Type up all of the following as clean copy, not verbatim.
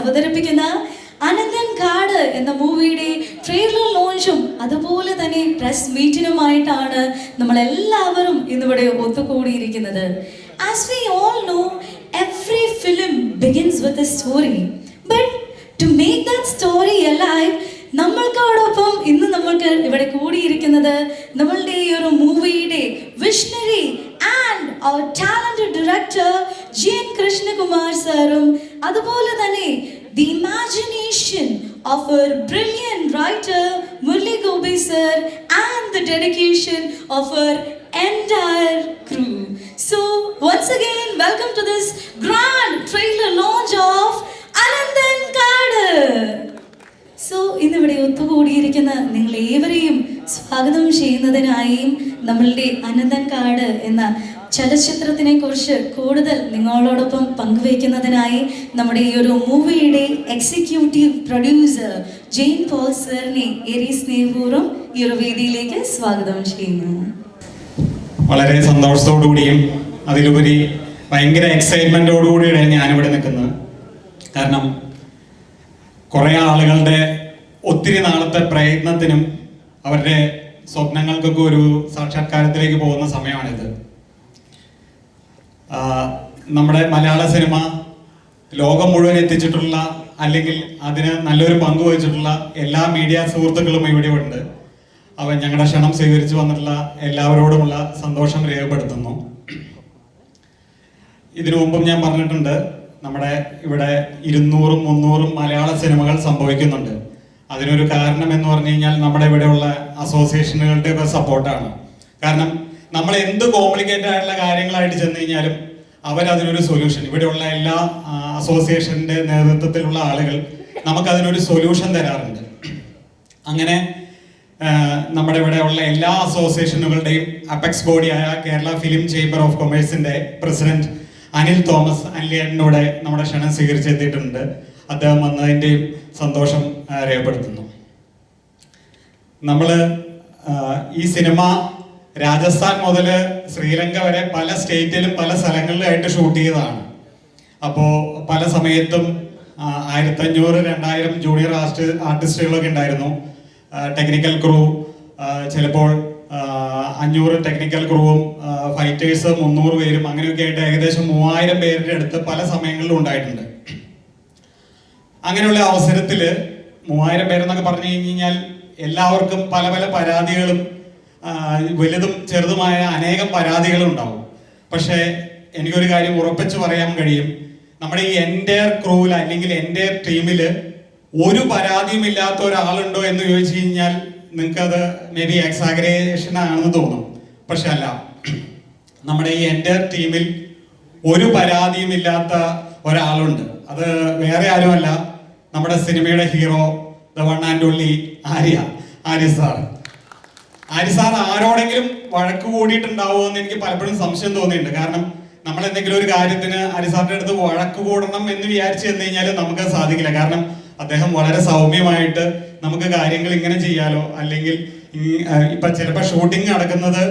അവതരിപ്പിക്കുന്ന അനന്തൻ കാട് എന്ന മൂവിയുടെ ട്രെയിലർ ലോഞ്ചും അതുപോലെ തന്നെ പ്രസ് മീറ്റിനുമായിട്ടാണ് നമ്മൾ എല്ലാവരും ഇന്നിവിടെ ഒത്തുകൂടിയിരിക്കുന്നത്. As we all know, every film begins with a story. But to make that story alive, നമ്മൾക്കോടൊപ്പം ഇന്ന് നമ്മൾക്ക് ഇവിടെ കൂടിയിരിക്കുന്നത് നമ്മളുടെ ഈ ഒരു മൂവിയുടെ visionary and our talented director G.N. Krishnakumar സാറും അതുപോലെ തന്നെ the imagination of our brilliant writer Murli Gopi sir and the dedication of our entire crew. So once again, welcome to this grand trailer launch of Ananthan Kaadu. So ഇന്നിവിടെ ഒത്തുകൂടിയിരിക്കുന്ന നിങ്ങൾ ഏവരെയും സ്വാഗതം ചെയ്യുന്നതിനായും നമ്മളുടെ അനന്തൻ കാട് എന്ന ചലച്ചിത്രത്തിനെ കുറിച്ച് കൂടുതൽ നിങ്ങളോടൊപ്പം പങ്കുവയ്ക്കുന്നതിനായി നമ്മുടെ ഈ ഒരു മൂവിയുടെ എക്സിക്യൂട്ടീവ് പ്രൊഡ്യൂസർ ജെയിൻ പോൾ സാറിനെ ഏറെ സ്നേഹപൂർവ്വം ഈ ഒരു വേദിയിലേക്ക് സ്വാഗതം ചെയ്യുന്നു. വളരെ സന്തോഷത്തോടുകൂടിയും അതിലുപരി ഭയങ്കര എക്സൈറ്റ്മെൻറ്റോടുകൂടിയാണ് ഞാനിവിടെ നിൽക്കുന്നത്. കാരണം കുറേ ആളുകളുടെ ഒത്തിരി നാളത്തെ പ്രയത്നത്തിനും അവരുടെ സ്വപ്നങ്ങൾക്കൊക്കെ ഒരു സാക്ഷാത്കാരത്തിലേക്ക് പോകുന്ന സമയമാണിത്. നമ്മുടെ മലയാള സിനിമ ലോകം മുഴുവൻ എത്തിച്ചിട്ടുള്ള അല്ലെങ്കിൽ അതിന് നല്ലൊരു പങ്ക് വഹിച്ചിട്ടുള്ള എല്ലാ മീഡിയ സുഹൃത്തുക്കളും ഇവിടെ ഉണ്ട്. അവൻ ഞങ്ങളുടെ ക്ഷണം സ്വീകരിച്ചു വന്നിട്ടുള്ള എല്ലാവരോടുമുള്ള സന്തോഷം രേഖപ്പെടുത്തുന്നു. ഇതിനു മുമ്പും ഞാൻ പറഞ്ഞിട്ടുണ്ട്, നമ്മുടെ ഇവിടെ 200-300 മലയാള സിനിമകൾ സംഭവിക്കുന്നുണ്ട്. അതിനൊരു കാരണം എന്ന് പറഞ്ഞു കഴിഞ്ഞാൽ നമ്മുടെ ഇവിടെയുള്ള അസോസിയേഷനുകളുടെ ഒക്കെ സപ്പോർട്ടാണ്. കാരണം നമ്മൾ എന്ത് കോംപ്ലിക്കേറ്റഡ് ആയിട്ടുള്ള കാര്യങ്ങളായിട്ട് ചെന്ന് കഴിഞ്ഞാലും അവരതിനൊരു സൊല്യൂഷൻ, ഇവിടെയുള്ള എല്ലാ അസോസിയേഷൻ്റെ നേതൃത്വത്തിലുള്ള ആളുകൾ നമുക്കതിനൊരു സൊല്യൂഷൻ തരാറുണ്ട്. അങ്ങനെ നമ്മുടെ ഇവിടെയുള്ള എല്ലാ അസോസിയേഷനുകളുടെയും അപെക്സ് ബോഡിയായ കേരള ഫിലിം ചേംബർ ഓഫ് കൊമേഴ്സിൻ്റെ പ്രസിഡന്റ് അനിൽ തോമസ് അനിലേട്ടനോടെ നമ്മുടെ ക്ഷണം സ്വീകരിച്ചെത്തിയിട്ടുണ്ട്. അദ്ദേഹം വന്നതിൻ്റെയും സന്തോഷം രേഖപ്പെടുത്തുന്നു. നമ്മൾ ഈ സിനിമ രാജസ്ഥാൻ മുതൽ ശ്രീലങ്ക വരെ പല സ്റ്റേറ്റിലും പല സ്ഥലങ്ങളിലായിട്ട് ഷൂട്ട് ചെയ്തതാണ്. അപ്പോൾ പല സമയത്തും 1500-2000 ജൂനിയർ ആർട്ടിസ്റ്റുകളൊക്കെ ഉണ്ടായിരുന്നു. ടെക്നിക്കൽ ക്രൂ ചിലപ്പോൾ 500 ടെക്നിക്കൽ ക്രൂവും ഫൈറ്റേഴ്സ് 300 പേരും അങ്ങനെയൊക്കെ ആയിട്ട് ഏകദേശം 3000 പേരുടെ അടുത്ത് പല സമയങ്ങളിലും ഉണ്ടായിട്ടുണ്ട്. അങ്ങനെയുള്ള അവസരത്തിൽ 3000 പേരെന്നൊക്കെ പറഞ്ഞു കഴിഞ്ഞാൽ എല്ലാവർക്കും പല പല പരാതികളും വലുതും ചെറുതുമായ അനേകം പരാതികളും ഉണ്ടാവും. പക്ഷേ എനിക്കൊരു കാര്യം ഉറപ്പിച്ച് പറയാൻ കഴിയും, നമ്മുടെ ഈ എൻ്റയർ ക്രൂവിൽ അല്ലെങ്കിൽ എൻ്റയർ ടീമിൽ ഒരു പരാതിയും ഇല്ലാത്ത ഒരാളുണ്ടോ എന്ന് ചോദിച്ചു കഴിഞ്ഞാൽ നിങ്ങൾക്കത് മേ ബി എക്സാഗ്രേഷൻ ആണെന്ന് തോന്നും. പക്ഷെ അല്ല, നമ്മുടെ ഈ എൻ്റയർ ടീമിൽ ഒരു പരാതിയും ഇല്ലാത്ത ഒരാളുണ്ട്. അത് വേറെ ആരുമല്ല, നമ്മുടെ സിനിമയുടെ hero, the one and only Arya sir. Arya sir ആരോടെങ്കിലും വഴക്ക് കൂടിയിട്ടുണ്ടാവുമോ എന്ന് എനിക്ക് പലപ്പോഴും സംശയം തോന്നിയിട്ടുണ്ട്. കാരണം നമ്മൾ എന്തെങ്കിലും ഒരു കാര്യത്തിന് ആര്യ സാറിൻ്റെ അടുത്ത് വഴക്ക് കൂടണം എന്ന് വിചാരിച്ചു ചെന്ന് കഴിഞ്ഞാൽ നമുക്ക് സാധിക്കില്ല. കാരണം അദ്ദേഹം വളരെ സൗമ്യമായിട്ട് നമുക്ക് കാര്യങ്ങൾ ഇങ്ങനെ ചെയ്യാലോ, അല്ലെങ്കിൽ ഇപ്പം ചിലപ്പോൾ ഷൂട്ടിംഗ് നടക്കുന്നത്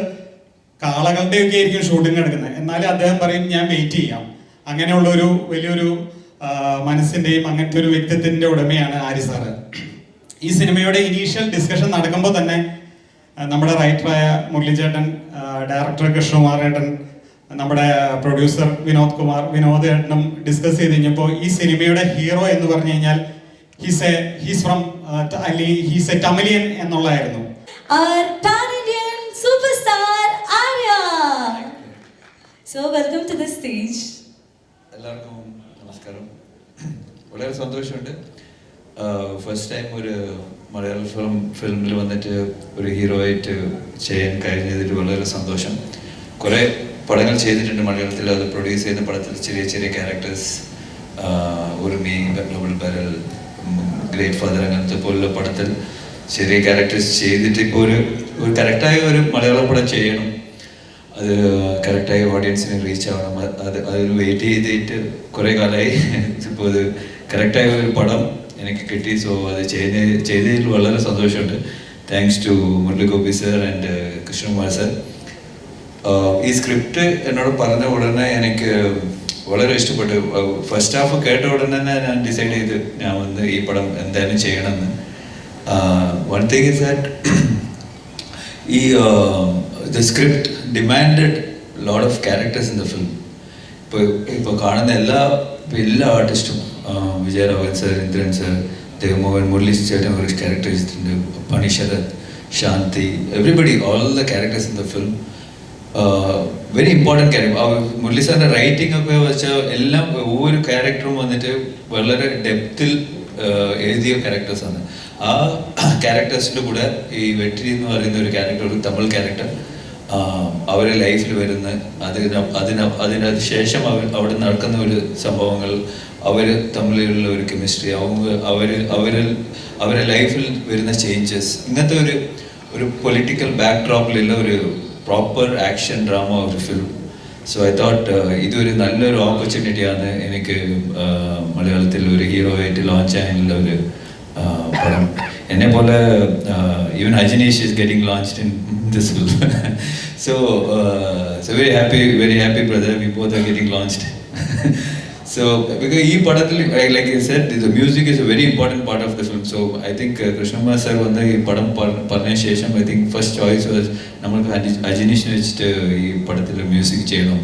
കാളകളുടെയൊക്കെ ആയിരിക്കും ഷൂട്ടിംഗ് നടക്കുന്നത്, എന്നാലും അദ്ദേഹം പറയും ഞാൻ വെയിറ്റ് ചെയ്യാം. അങ്ങനെയുള്ളൊരു വലിയൊരു മനസ്സിൻ്റെയും അങ്ങനത്തെ ഒരു വ്യക്തിത്വത്തിൻ്റെ ഉടമയാണ് ആര്യ സാറ്. ഈ സിനിമയുടെ ഇനീഷ്യൽ ഡിസ്കഷൻ നടക്കുമ്പോൾ തന്നെ നമ്മുടെ റൈറ്ററായ മുരളീചേട്ടൻ, ഡയറക്ടർ കൃഷ്ണകുമാർ ഏട്ടൻ, നമ്മുടെ പ്രൊഡ്യൂസർ വിനോദ് ഏട്ടനും ഡിസ്കസ് ചെയ്ത് കഴിഞ്ഞപ്പോൾ ഈ സിനിമയുടെ ഹീറോ എന്ന് പറഞ്ഞു കഴിഞ്ഞാൽ he's a Tamilian എന്നുള്ളതായിരുന്നു. Our pan-Indian superstar Arya. So welcome to the stage. എല്ലാവർക്കും നമസ്കാരം. വളരെ സന്തോഷമുണ്ട്. ഫസ്റ്റ് ടൈം ഒരു മലയാള ഫിലിമിൽ വന്നിട്ട് ഒരു ഹീറോ ആയിട്ട് ചെയ്യാൻ കഴിഞ്ഞതിൽ വളരെ സന്തോഷം. കുറേ പടങ്ങൾ ചെയ്തിട്ടുണ്ട് മലയാളത്തിൽ. അത് പ്രൊഡ്യൂസ് ചെയ്യുന്ന പടത്തിൽ ചെറിയ ചെറിയ characters, ഉർമി, global barrel, great father അങ്ങനത്തെ പോലുള്ള പടത്തിൽ ചെറിയ ക്യാരക്ടേഴ്സ് ചെയ്തിട്ട് ഇപ്പോൾ ഒരു കറക്റ്റായ ഒരു മലയാള പടം ചെയ്യണം, അത് കറക്റ്റായ ഓഡിയൻസിന് റീച്ച് ആവണം. അതിന് വെയിറ്റ് ചെയ്തിട്ട് കുറേ കാലമായി. ഇപ്പോൾ അത് കറക്റ്റായ ഒരു പടം എനിക്ക് കിട്ടി. സോ അത് ചെയ്തതിൽ വളരെ സന്തോഷമുണ്ട്. Thanks to Murali Gopy sir and Krishnakumar sir. ഈ സ്ക്രിപ്റ്റ് എന്നോട് പറഞ്ഞ ഉടനെ എനിക്ക് വളരെ ഇഷ്ടപ്പെട്ടു. ഫസ്റ്റ് ഹാഫ് കേട്ട ഉടനെ തന്നെ ഞാൻ ഡിസൈഡ് ചെയ്ത് ഞാൻ വന്ന് ഈ പടം എന്തായാലും ചെയ്യണമെന്ന്. വൺ തിങ് ഇസ് ദാറ്റ് ഈ the script demanded lot of characters in the film. ഇപ്പോൾ കാണുന്ന എല്ലാ ആർട്ടിസ്റ്റും, വിജയരാഘവൻ സർ, ഇന്ദ്രൻ സർ, ദേവമോഹൻ, മുരളി ചേട്ടൻ ഒരു ക്യാരക്ടർ ചെയ്തിട്ടുണ്ട്, പണി Sarath, Shanthi, everybody, all the characters in the film very important character. Murali സാറിൻ്റെ റൈറ്റിംഗ് ഒക്കെ വെച്ചാൽ എല്ലാം ഒவ்வொരു ക്യാരക്ടറും വന്നിട്ട് വളരെ ഡെപ്തിൽ എഴുതിയ ക്യാരക്ടേഴ്സാണ്. ആ ക്യാരക്ടേഴ്സിൻ്റെ കൂടെ ഈ വെട്രി എന്ന് പറയുന്ന ഒരു ക്യാരക്ടർ, ഒരു തമിഴ് ക്യാരക്ടർ, അവരെ ലൈഫിൽ വരുന്ന അതിന് ശേഷം അവിടെ നടക്കുന്ന ഒരു സംഭവങ്ങൾ, അവർ തമ്മിലുള്ള ഒരു കെമിസ്ട്രി, അവരെ ലൈഫിൽ വരുന്ന ചേഞ്ചസ്, ഇങ്ങനത്തെ ഒരു പൊളിറ്റിക്കൽ ബാക്ക്ഡ്രോപ്പിലുള്ള ഒരു പ്രോപ്പർ ആക്ഷൻ ഡ്രാമ ഒരു ഫിലിം. സോ ഐ തോട്ട് ഇതൊരു നല്ലൊരു ഓപ്പർച്യൂണിറ്റിയാണ് എനിക്ക് മലയാളത്തിൽ ഒരു ഹീറോ ആയിട്ട് ലോഞ്ച് ചെയ്യാനുള്ള ഒരു പടം. എന്നെ പോലെ even Ajaneesh is getting launched in this film. So very happy brother, we both are getting launched. So because ee padathil, like I said, the music is a very important part of the film. So I think Krishnamma sir vanda ee padam parna shesham, I think first choice was namakku Ajinish vechittu ee padathil music cheyanam,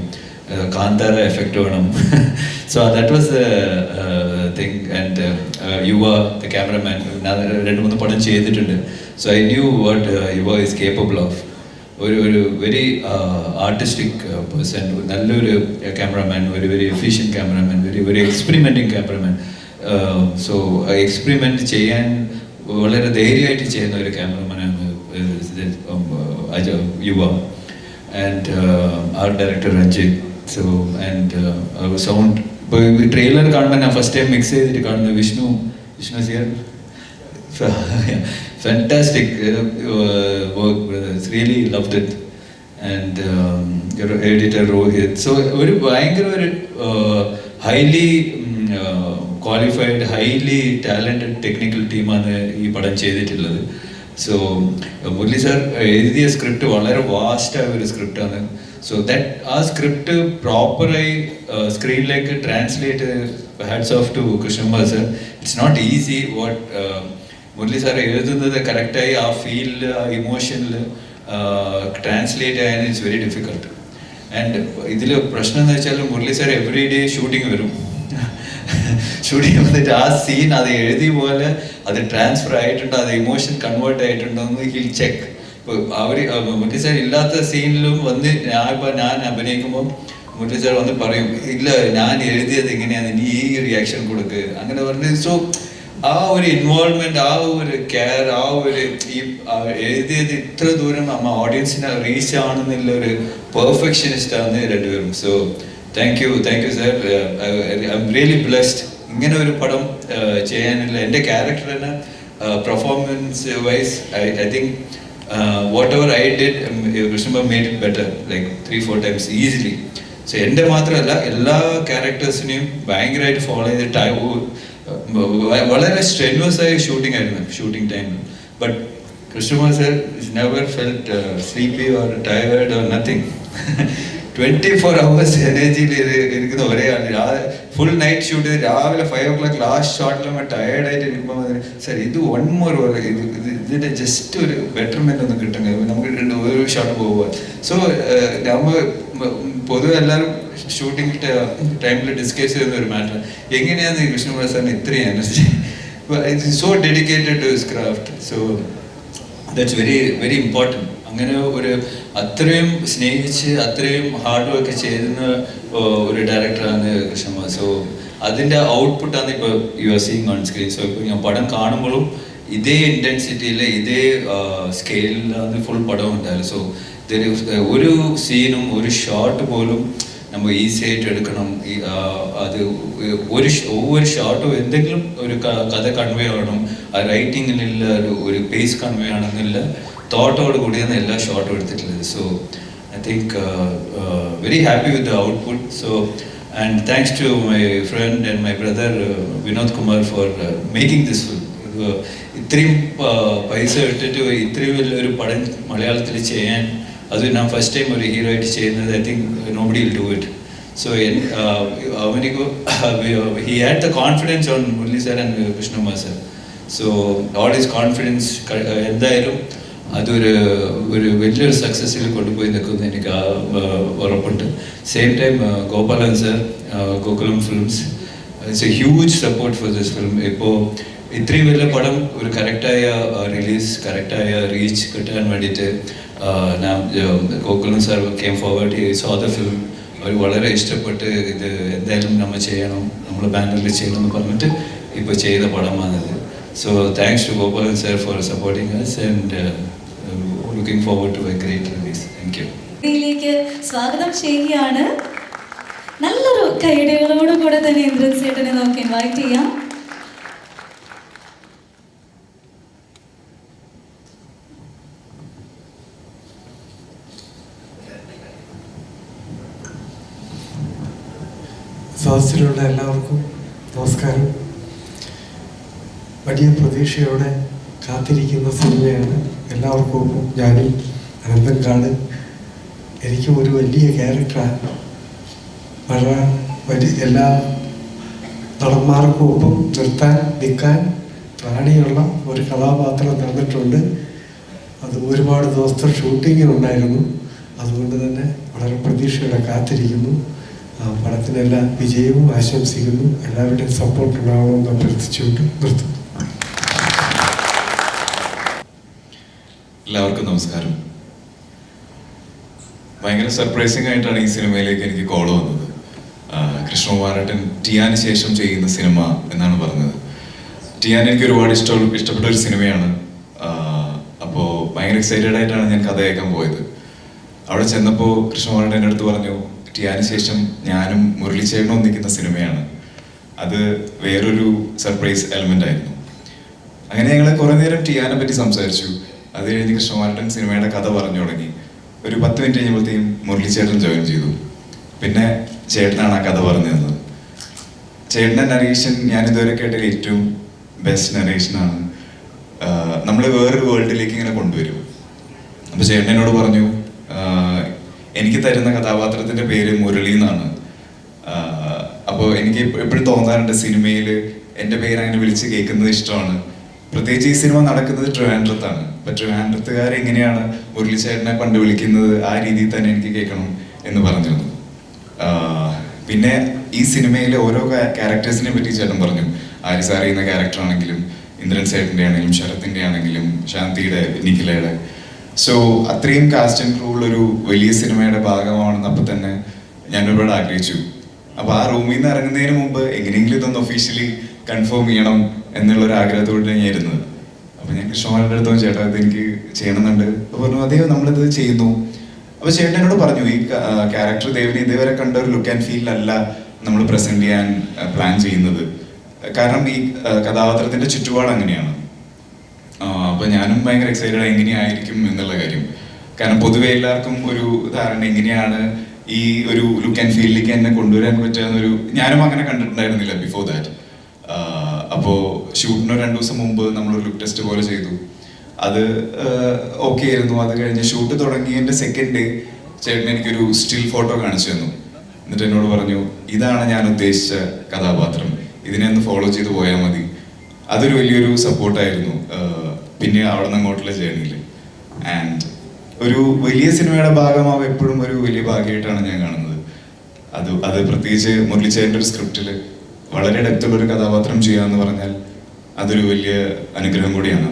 Kantara effect vanam. So that was the thing. And Yuva, the cameraman, rendu moonu padam cheyidittunde. So I knew what Yuva is capable of. ഒരു very artistic person, നല്ലൊരു cameraman, very efficient cameraman, very experimenting cameraman. So experiment ചെയ്യാൻ വളരെ ധൈര്യമായിട്ട് ചെയ്യുന്ന ഒരു ക്യാമറമാനാണ് യുവ. And art director Ranjith. So and sound, ഇപ്പോൾ ഈ ട്രെയിലർ കാണുമ്പോൾ ഞാൻ ഫസ്റ്റ് ടൈം മിക്സ് ചെയ്തിട്ട് കാണുന്നത് Vishnu സിയർ. Fantastic work, brothers. Really loved it. And your editor Rohit. So very ഭയങ്കര ഒരു highly qualified, highly talented technical team-ആണ് ഈ പടം ചെയ്തിട്ടുള്ളത്. സോ മുരളി സാർ എഴുതിയ സ്ക്രിപ്റ്റ് വളരെ വാസ്റ്റായ ഒരു സ്ക്രിപ്റ്റാണ്. സോ ദാറ്റ് ആ സ്ക്രിപ്റ്റ് പ്രോപ്പറായി സ്ക്രീനിലേക്ക് translate, hats off to Krishnamma sir. It's not easy. What Murali sir എഴുതുന്നത് കറക്റ്റായി ആ ഫീലിൽ, ആ ഇമോഷനിൽ ട്രാൻസ്ലേറ്റ് ചെയ്യാൻ ഇറ്റ്സ് വെരി ഡിഫിക്കൾട്ട്. ആൻഡ് ഇതിൽ പ്രശ്നം എന്ന് വെച്ചാൽ Murali sir every day shooting വരും. ഷൂട്ടിങ് വന്നിട്ട് ആ സീൻ അത് എഴുതിയ പോലെ അത് ട്രാൻസ്ഫർ ആയിട്ടുണ്ടോ, അത് ഇമോഷൻ കൺവേർട്ട് ആയിട്ടുണ്ടോ എന്ന് ഹിൽ ചെക്ക്. ഇപ്പോൾ മുരളി സാർ ഇല്ലാത്ത സീനിലും വന്ന് ഞാൻ അഭിനയിക്കുമ്പോൾ മുരളി സാർ വന്ന് പറയും, ഇല്ല ഞാൻ എഴുതിയത് ഇങ്ങനെയാണ്, നീ ഈ റിയാക്ഷൻ കൊടുക്ക്, അങ്ങനെ പറഞ്ഞ്. സോ ആ ഒരു ഇൻവോൾവ്മെന്റ്, ആ ഒരു കെയർ, ആ ഒരു ഈ എഴുതിയത് ഇത്ര ദൂരം നമ്മ ഓഡിയൻസിനെ റീച്ച് ആണെന്നുള്ള ഒരു പെർഫെക്ഷനിസ്റ്റ് ആണ് രണ്ടുപേരും. So thank you sir. I'm really blessed ഇങ്ങനെ ഒരു പടം ചെയ്യാനുള്ള. എൻ്റെ ക്യാരക്ടറിന് performance wise I think whatever I did, Krishna made it better like 3-4 times easily. So എൻ്റെ മാത്രമല്ല എല്ലാ ക്യാരക്ടേഴ്സിനെയും ഭയങ്കരമായിട്ട് ഫോളോ ചെയ്തിട്ട് വളരെ സ്ട്രെനുവസ് ആയ ഷൂട്ടിംഗ് ആയിരുന്നു ഷൂട്ടിംഗ് ടൈമിൽ. But Krishnakumar sir is never felt sleepy or tired or nothing. 24 hours എനർജിയിൽ ഇരിക്കുന്ന ഒരേ ആൾ. ഫുൾ നൈറ്റ് ഷൂട്ട് ചെയ്ത് രാവിലെ 5 o'clock ലാസ്റ്റ് ഷോട്ടിൽ നമ്മൾ ടയേർഡായിട്ട് ഇരിക്കുമ്പോൾ സാർ ഇത് 1 more ഇതിൻ്റെ ജസ്റ്റ് ഒരു ബെറ്റർമെൻ്റ് ഒന്നും കിട്ടും, നമുക്ക് ഒരു ഷോട്ട് പോകുക. സോ നമ്മൾ പൊതുവെ എല്ലാവരും ഷൂട്ടിംഗ് ടൈമിൽ ഡിസ്കസ് ചെയ്യുന്ന ഒരു മാറ്റർ, എങ്ങനെയാണ് കൃഷ്ണകുമാർ സാറിന് ഇത്രയും energy? So dedicated to his craft. So that's very important. അങ്ങനെ ഒരു അത്രയും സ്നേഹിച്ച് അത്രയും ഹാർഡ് വർക്ക് ചെയ്യുന്ന ഒരു ഡയറക്ടറാണ് കൃഷ്ണകുമാർ. സോ അതിൻ്റെ ഔട്ട്പുട്ടാണ് ഇപ്പോൾ you are seeing on screen. So ഇപ്പോൾ ഞാൻ പടം കാണുമ്പോഴും ഇതേ ഇൻറ്റൻസിറ്റിയിൽ ഇതേ സ്കെയിലിലാണ് ഫുൾ പടം ഉണ്ടായത്. സോ ഒരു സീനും ഒരു ഷോട്ട് പോലും നമ്മൾ ഈസി ആയിട്ട് എടുക്കണം. അത് ഒவ்வொரு ഷോട്ടും എന്തെങ്കിലും ഒരു കഥ കൺവേ ആവണം, ആ റൈറ്റിങ്ങിലുള്ള ഒരു പേസ് കൺവേ ആണെന്നില്ല തോട്ടോട് കൂടിയാണ് എല്ലാ ഷോട്ടും എടുത്തിട്ടുള്ളത്. So I think very happy with the output. So and thanks to my friend and my brother Vinod Kumar for making this film. ഇത്രയും പൈസ ഇട്ടിട്ട് ഇത്രയും വലിയൊരു പടം മലയാളത്തിൽ ചെയ്യാൻ, അത് ഞാൻ ഫസ്റ്റ് ടൈം ഒരു ഹീറോ ആയിട്ട് ചെയ്യുന്നത്. I think nobody will do it. So when he had the confidence on Murli sir and Vishnu Kumar sir. So all his confidence എന്തായാലും അതൊരു വലിയൊരു സക്സസ്സിൽ കൊണ്ടുപോയി നിൽക്കുന്നത് എനിക്ക് ഉറപ്പുണ്ട്. Same time Gopalan sir, Gokulam films, it's A huge support for this film. ഇപ്പോൾ ഇത്രയും വലിയ പടം ഒരു കറക്റ്റായ റിലീസ്, കറക്റ്റായ റീച്ച് കിട്ടാൻ വേണ്ടിയിട്ട് Gokulan sir came forward, he saw the film. അവർ വളരെ ഇഷ്ടപ്പെട്ട് ഇത് എന്തായാലും നമ്മൾ ചെയ്യണം, നമ്മൾ ബാനറിൽ ചെയ്യണം എന്ന് പറഞ്ഞിട്ട് ഇപ്പോൾ ചെയ്ത പടമാണിത്. So thanks to Gopalan sir for supporting us and looking forward to a great release. Thank you. ിലേക്ക് സ്വാഗതം ചെയ്യുകയാണ്. നല്ലൊരു കൈയടികളോട് കൂടെ തന്നെ ഇന്ദ്രൻ ചേട്ടനെ നമുക്ക് ഇൻവൈറ്റ് ചെയ്യാം. സദസ്സിലുള്ള എല്ലാവർക്കും നമസ്കാരം. വലിയ പ്രതീക്ഷയോടെ കാത്തിരിക്കുന്ന സിനിമയാണ് എല്ലാവർക്കും. ഞാനും അനന്തൻകാട്, എനിക്കും ഒരു വലിയ ക്യാരക്ടറാണ്. എല്ലാ നടന്മാർക്കും ഒപ്പം നിൽക്കാൻ പ്രാണിയുള്ള ഒരു കഥാപാത്രം തന്നിട്ടുണ്ട്. അത് ഒരുപാട് ദിവസത്തെ ഷൂട്ടിങ്ങിനുണ്ടായിരുന്നു. അതുകൊണ്ട് തന്നെ വളരെ പ്രതീക്ഷയോടെ കാത്തിരിക്കുന്നു. പടത്തിനെല്ലാ വിജയവും ആശംസിക്കുന്നു. എല്ലാവരുടെയും സപ്പോർട്ട് ഉണ്ടാവണമെന്ന് അഭ്യർത്ഥിച്ചുകൊണ്ട് നിർത്തുന്നു. എല്ലാവർക്കും നമസ്കാരം. ഭയങ്കര സർപ്രൈസിംഗ് ആയിട്ടാണ് ഈ സിനിമയിലേക്ക് എനിക്ക് കോൾ വന്നത്. കൃഷ്ണകുമാരേട്ടൻ ടിയാന് ശേഷം ചെയ്യുന്ന സിനിമ എന്നാണ് പറഞ്ഞത്. ടിയാൻ എനിക്ക് ഒരുപാട് ഇഷ്ടപ്പെട്ട ഒരു സിനിമയാണ്. അപ്പോൾ ഭയങ്കര എക്സൈറ്റഡ് ആയിട്ടാണ് ഞാൻ കഥ കേൾക്കാൻ പോയത്. അവിടെ ചെന്നപ്പോൾ കൃഷ്ണകുമാരേട്ടൻ എൻ്റെ അടുത്ത് പറഞ്ഞു, ടിയാന് ശേഷം ഞാനും മുരളിച്ചേട്ടനും ഒന്നിക്കുന്ന സിനിമയാണ്. അത് വേറൊരു സർപ്രൈസ് എലമെന്റ് ആയിരുന്നു. അങ്ങനെ ഞങ്ങൾ കുറേ നേരം ടിയാനെ പറ്റി സംസാരിച്ചു. അത് കഴിഞ്ഞ് കൃഷ്ണകുമാരേട്ടൻ സിനിമയുടെ കഥ പറഞ്ഞു തുടങ്ങി. ഒരു 10 മിനിറ്റ് കഴിഞ്ഞപ്പോഴത്തേക്കും മുരളിച്ചേട്ടൻ ജോയിൻ ചെയ്തു. പിന്നെ ചേട്ടനാണ് ആ കഥ പറഞ്ഞു തന്നത്. ചേട്ടൻ്റെ നറേഷൻ ഞാൻ ഇതുവരെ കേട്ടതിൽ ഏറ്റവും ബെസ്റ്റ് നറേഷനാണ്. നമ്മൾ വേറൊരു വേൾഡിലേക്ക് ഇങ്ങനെ കൊണ്ടുവരും. അപ്പോൾ ചേട്ടൻ എന്നോട് പറഞ്ഞു, എനിക്ക് തരുന്ന കഥാപാത്രത്തിന്റെ പേര് മുരളി എന്നാണ്. അപ്പോൾ എനിക്ക് എപ്പോഴും തോന്നാറുണ്ട് സിനിമയിൽ എൻ്റെ പേര് അങ്ങനെ വിളിച്ച് കേൾക്കുന്നത് ഇഷ്ടമാണ്. പ്രത്യേകിച്ച് ഈ സിനിമ നടക്കുന്നത് ട്രിവാൻഡ്രത്താണ്. അപ്പം ട്രിവാൻഡ്രത്തുകാരെങ്ങനെയാണ് മുരളിച്ചേട്ടനെ പണ്ട് വിളിക്കുന്നത് ആ രീതിയിൽ തന്നെ എനിക്ക് കേൾക്കണം എന്ന് പറഞ്ഞിരുന്നു. പിന്നെ ഈ സിനിമയിലെ ഓരോ ക്യാരക്ടേഴ്സിനെ പറ്റി ചേട്ടൻ പറഞ്ഞു. ആരിസ് അറിയുന്ന ക്യാരക്ടർ ആണെങ്കിലും, ഇന്ദ്രൻ ചേട്ടൻ്റെ ആണെങ്കിലും, ശരത്തിൻ്റെ ആണെങ്കിലും, ശാന്തിയുടെ, നിഖിലയുടെ. സോ അത്രയും കാസ്റ്റ് ആൻഡ് ക്രൂ ഉള്ളൊരു വലിയ സിനിമയുടെ ഭാഗമാണെന്ന് അപ്പം തന്നെ ഞാൻ ഒരുപാട് ആഗ്രഹിച്ചു. അപ്പോൾ ആ റൂമിൽ നിന്ന് ഇറങ്ങുന്നതിന് മുമ്പ് എങ്ങനെയെങ്കിലും ഇതൊന്ന് ഒഫീഷ്യലി കൺഫേം ചെയ്യണം എന്നുള്ളൊരു ആഗ്രഹത്തോടെ ഞാൻ ഇരുന്നത്. അപ്പോൾ ഞാൻ കൃഷ്ണകുമാരൻ്റെ അടുത്തും ചേട്ടാ ഇത് എനിക്ക് ചെയ്യണമെന്നുണ്ട്. അപ്പോൾ പറഞ്ഞു അതെയോ നമ്മളിത് ചെയ്യുന്നു. അപ്പോൾ ചേട്ടൻ എന്നോട് പറഞ്ഞു, ഈ ക്യാരക്ടർ ദേവിനെ ഇതേവരെ കണ്ട ഒരു ലുക്ക് ആൻഡ് ഫീൽ അല്ല നമ്മൾ പ്രസന്റ് ചെയ്യാൻ പ്ലാൻ ചെയ്യുന്നത്. കാരണം ഈ കഥാപാത്രത്തിന്റെ ചുറ്റുപാട് അങ്ങനെയാണ്. അപ്പൊ ഞാനും ഭയങ്കര എക്സൈറ്റഡ് എങ്ങനെയായിരിക്കും എന്നുള്ള കാര്യം. കാരണം പൊതുവെ എല്ലാവർക്കും ഒരു ധാരണ എങ്ങനെയാണ് ഈ ഒരു ലുക്ക് ആൻഡ് ഫീലിലേക്ക് എന്നെ കൊണ്ടുവരാൻ പറ്റുന്നൊരു, ഞാനും അങ്ങനെ കണ്ടിട്ടുണ്ടായിരുന്നില്ല ബിഫോർ ദാറ്റ്. അപ്പോൾ ഷൂട്ടിന് 2 ദിവസം മുമ്പ് നമ്മളൊരു ലുക്ക് ടെസ്റ്റ് പോലെ ചെയ്തു. അത് ഓക്കെ ആയിരുന്നു. അത് കഴിഞ്ഞ് ഷൂട്ട് തുടങ്ങിയതിൻ്റെ സെക്കൻഡ് ഡേ ചേട്ടൻ എനിക്കൊരു സ്റ്റിൽ ഫോട്ടോ കാണിച്ചു തന്നു. എന്നിട്ട് എന്നോട് പറഞ്ഞു, ഇതാണ് ഞാൻ ഉദ്ദേശിച്ച കഥാപാത്രം, ഇതിനെ ഒന്ന് ഫോളോ ചെയ്ത് പോയാൽ മതി. അതൊരു വലിയൊരു സപ്പോർട്ടായിരുന്നു പിന്നെ അവിടെ നിന്ന് അങ്ങോട്ടുള്ള ജേർണിയിൽ. ആൻഡ് ഒരു വലിയ സിനിമയുടെ ഭാഗമാവും എപ്പോഴും ഒരു വലിയ ഭാഗ്യമായിട്ടാണ് ഞാൻ കാണുന്നത്. അത് പ്രത്യേകിച്ച് മുരളിച്ചേട്ടൻ്റെ ഒരു സ്ക്രിപ്റ്റിൽ വളരെ ഡെപ്തുള്ളൊരു കഥാപാത്രം ചെയ്യുക എന്ന് പറഞ്ഞാൽ അതൊരു വലിയ അനുഗ്രഹം കൂടിയാണ്.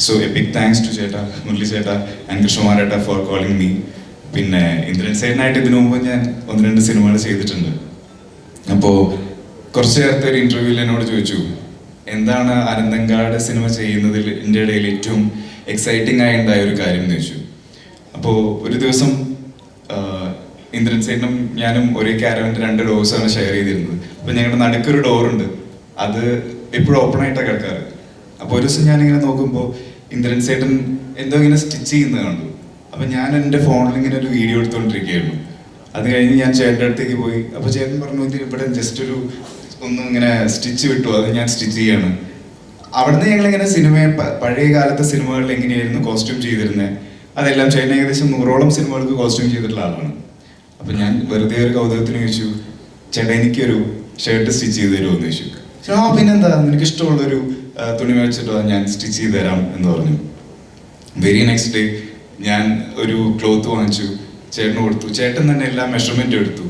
So a big thanks to ചേട്ടാ, മുരളി ചേട്ടാ ആൻഡ് കൃഷ്ണകുമാരേട്ടാ ഫോർ കോളിംഗ് മീ. പിന്നെ ഇന്ദ്രൻ സേനായിട്ട് ഇതിനു മുമ്പ് ഞാൻ 1-2 സിനിമകൾ ചെയ്തിട്ടുണ്ട്. അപ്പോൾ കുറച്ച് നേരത്തെ ഒരു ഇന്റർവ്യൂവിൽ എന്നോട് ചോദിച്ചു, എന്താണ് അനന്തൻകാട് സിനിമ ചെയ്യുന്നതിൽ എൻ്റെ ഇടയിൽ ഏറ്റവും എക്സൈറ്റിംഗ് ആയി ഉണ്ടായ ഒരു കാര്യം എന്ന് ചോദിച്ചു. അപ്പോൾ ഒരു ദിവസം ഇന്ദ്രൻ സേനും ഞാനും ഒരേ ക്യാരവൻ്റെ 2 ഡോർസാണ് ഷെയർ ചെയ്തിരുന്നത്. അപ്പോൾ ഞങ്ങളുടെ നടുക്കൊരു ഡോറുണ്ട്, അത് എപ്പോഴും ഓപ്പൺ ആയിട്ടാണ് കിടക്കാറ്. അപ്പോൾ ഒരു ദിവസം ഞാനിങ്ങനെ നോക്കുമ്പോൾ ഇന്ദ്രൻ സേട്ടൻ എന്തോ ഇങ്ങനെ സ്റ്റിച്ച് ചെയ്യുന്നത് കണ്ടു. അപ്പം ഞാൻ എൻ്റെ ഫോണിൽ ഇങ്ങനെ ഒരു വീഡിയോ എടുത്തുകൊണ്ടിരിക്കുകയായിരുന്നു. അത് കഴിഞ്ഞ് ഞാൻ ചേട്ടൻ്റെ അടുത്തേക്ക് പോയി. അപ്പോൾ ചേട്ടൻ പറഞ്ഞു, ഇത് ഇവിടെ ജസ്റ്റ് ഒന്ന് ഇങ്ങനെ സ്റ്റിച്ച് വിട്ടു, അത് ഞാൻ സ്റ്റിച്ച് ചെയ്യാണ്. അവിടുന്ന് ഞങ്ങളിങ്ങനെ പഴയ കാലത്തെ സിനിമകളിൽ എങ്ങനെയായിരുന്നു കോസ്റ്റ്യൂം ചെയ്തിരുന്നത്, അതെല്ലാം ചേട്ടൻ ഏകദേശം 100ഓളം സിനിമകൾക്ക് കോസ്റ്റ്യൂം ചെയ്തിട്ടുള്ള ആളാണ്. അപ്പം ഞാൻ വെറുതെ ഒരു കൗതുകത്തിന് ചോദിച്ചു, ചേട്ടാ എനിക്കൊരു ഷർട്ട് സ്റ്റിച്ച് ചെയ്ത് തരുമോ എന്ന് ചോദിച്ചു. ആ പിന്നെന്താ, നിനക്ക് ഇഷ്ടമുള്ളൊരു തുണി മേടിച്ചിട്ടോ ഞാൻ സ്റ്റിച്ച് ചെയ്ത് തരാം എന്ന് പറഞ്ഞു. വെരി നെക്സ്റ്റ് ഡേ ഞാൻ ഒരു ക്ലോത്ത് വാങ്ങിച്ചു, ചേട്ടന് കൊടുത്തു. ചേട്ടൻ തന്നെ എല്ലാ മെഷർമെൻറ്റും എടുത്തു.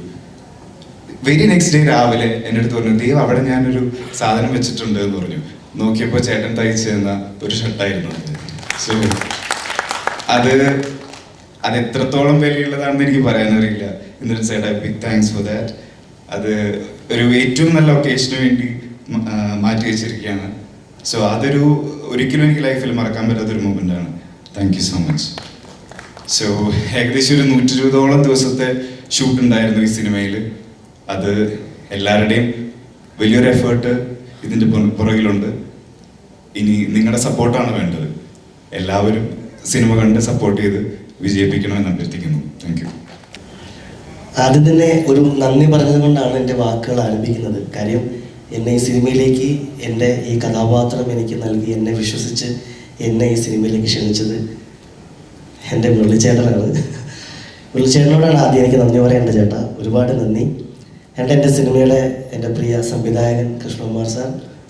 വെരി നെക്സ്റ്റ് ഡേ രാവിലെ എൻ്റെ അടുത്ത് പറഞ്ഞു, ദൈവം അവിടെ ഞാനൊരു സാധനം വെച്ചിട്ടുണ്ട് എന്ന് പറഞ്ഞു. നോക്കിയപ്പോൾ ചേട്ടൻ തയ്ച്ചു തന്ന ഒരു ഷർട്ടായിരുന്നു. സോ അത് എത്രത്തോളം വിലയുള്ളതാണെന്ന് എനിക്ക് പറയാനറിയില്ല. എന്നിട്ട് ചേട്ടാ ബിഗ് താങ്ക്സ് ഫോർ ദാറ്റ്. അത് ഒരു ഏറ്റവും നല്ല ഒക്കേഷന് വേണ്ടി മാറ്റി വെച്ചിരിക്കുകയാണ്. സോ അതൊരു ഒരിക്കലും എനിക്ക് ലൈഫിൽ മറക്കാൻ പറ്റാത്തൊരു മൊമെൻ്റാണ്. Thank you so much. So ഏകദേശം ഒരു 120ഓളം ദിവസത്തെ ഷൂട്ട് ഉണ്ടായിരുന്നു ഈ സിനിമയിൽ. അത് എല്ലാവരുടെയും വലിയൊരു എഫേർട്ട് ഇതിൻ്റെ പുറകിലുണ്ട്. ഇനി നിങ്ങളുടെ സപ്പോർട്ടാണ് വേണ്ടത്. എല്ലാവരും സിനിമ കണ്ട് സപ്പോർട്ട് ചെയ്ത് വിജയിപ്പിക്കണമെന്ന് അഭ്യർത്ഥിക്കുന്നു. Thank you. ആദ്യം തന്നെ ഒരു നന്ദി പറഞ്ഞത് കൊണ്ടാണ് എൻ്റെ വാക്കുകൾ ആരംഭിക്കുന്നത്. കാര്യം എന്നെ ഈ സിനിമയിലേക്ക്, എൻ്റെ ഈ കഥാപാത്രം എനിക്ക് നൽകി, എന്നെ വിശ്വസിച്ച് എന്നെ ഈ സിനിമയിലേക്ക് ക്ഷണിച്ചത് എൻ്റെ മുരളിച്ചേട്ടനാണ്. മുരളിച്ചേട്ടനോടാണ് ആദ്യം എനിക്ക് നന്ദി പറയേണ്ടത്. ചേട്ടാ ഒരുപാട് നന്ദി. എൻ്റെ സിനിമയുടെ എൻ്റെ പ്രിയ സംവിധായകൻ കൃഷ്ണകുമാർ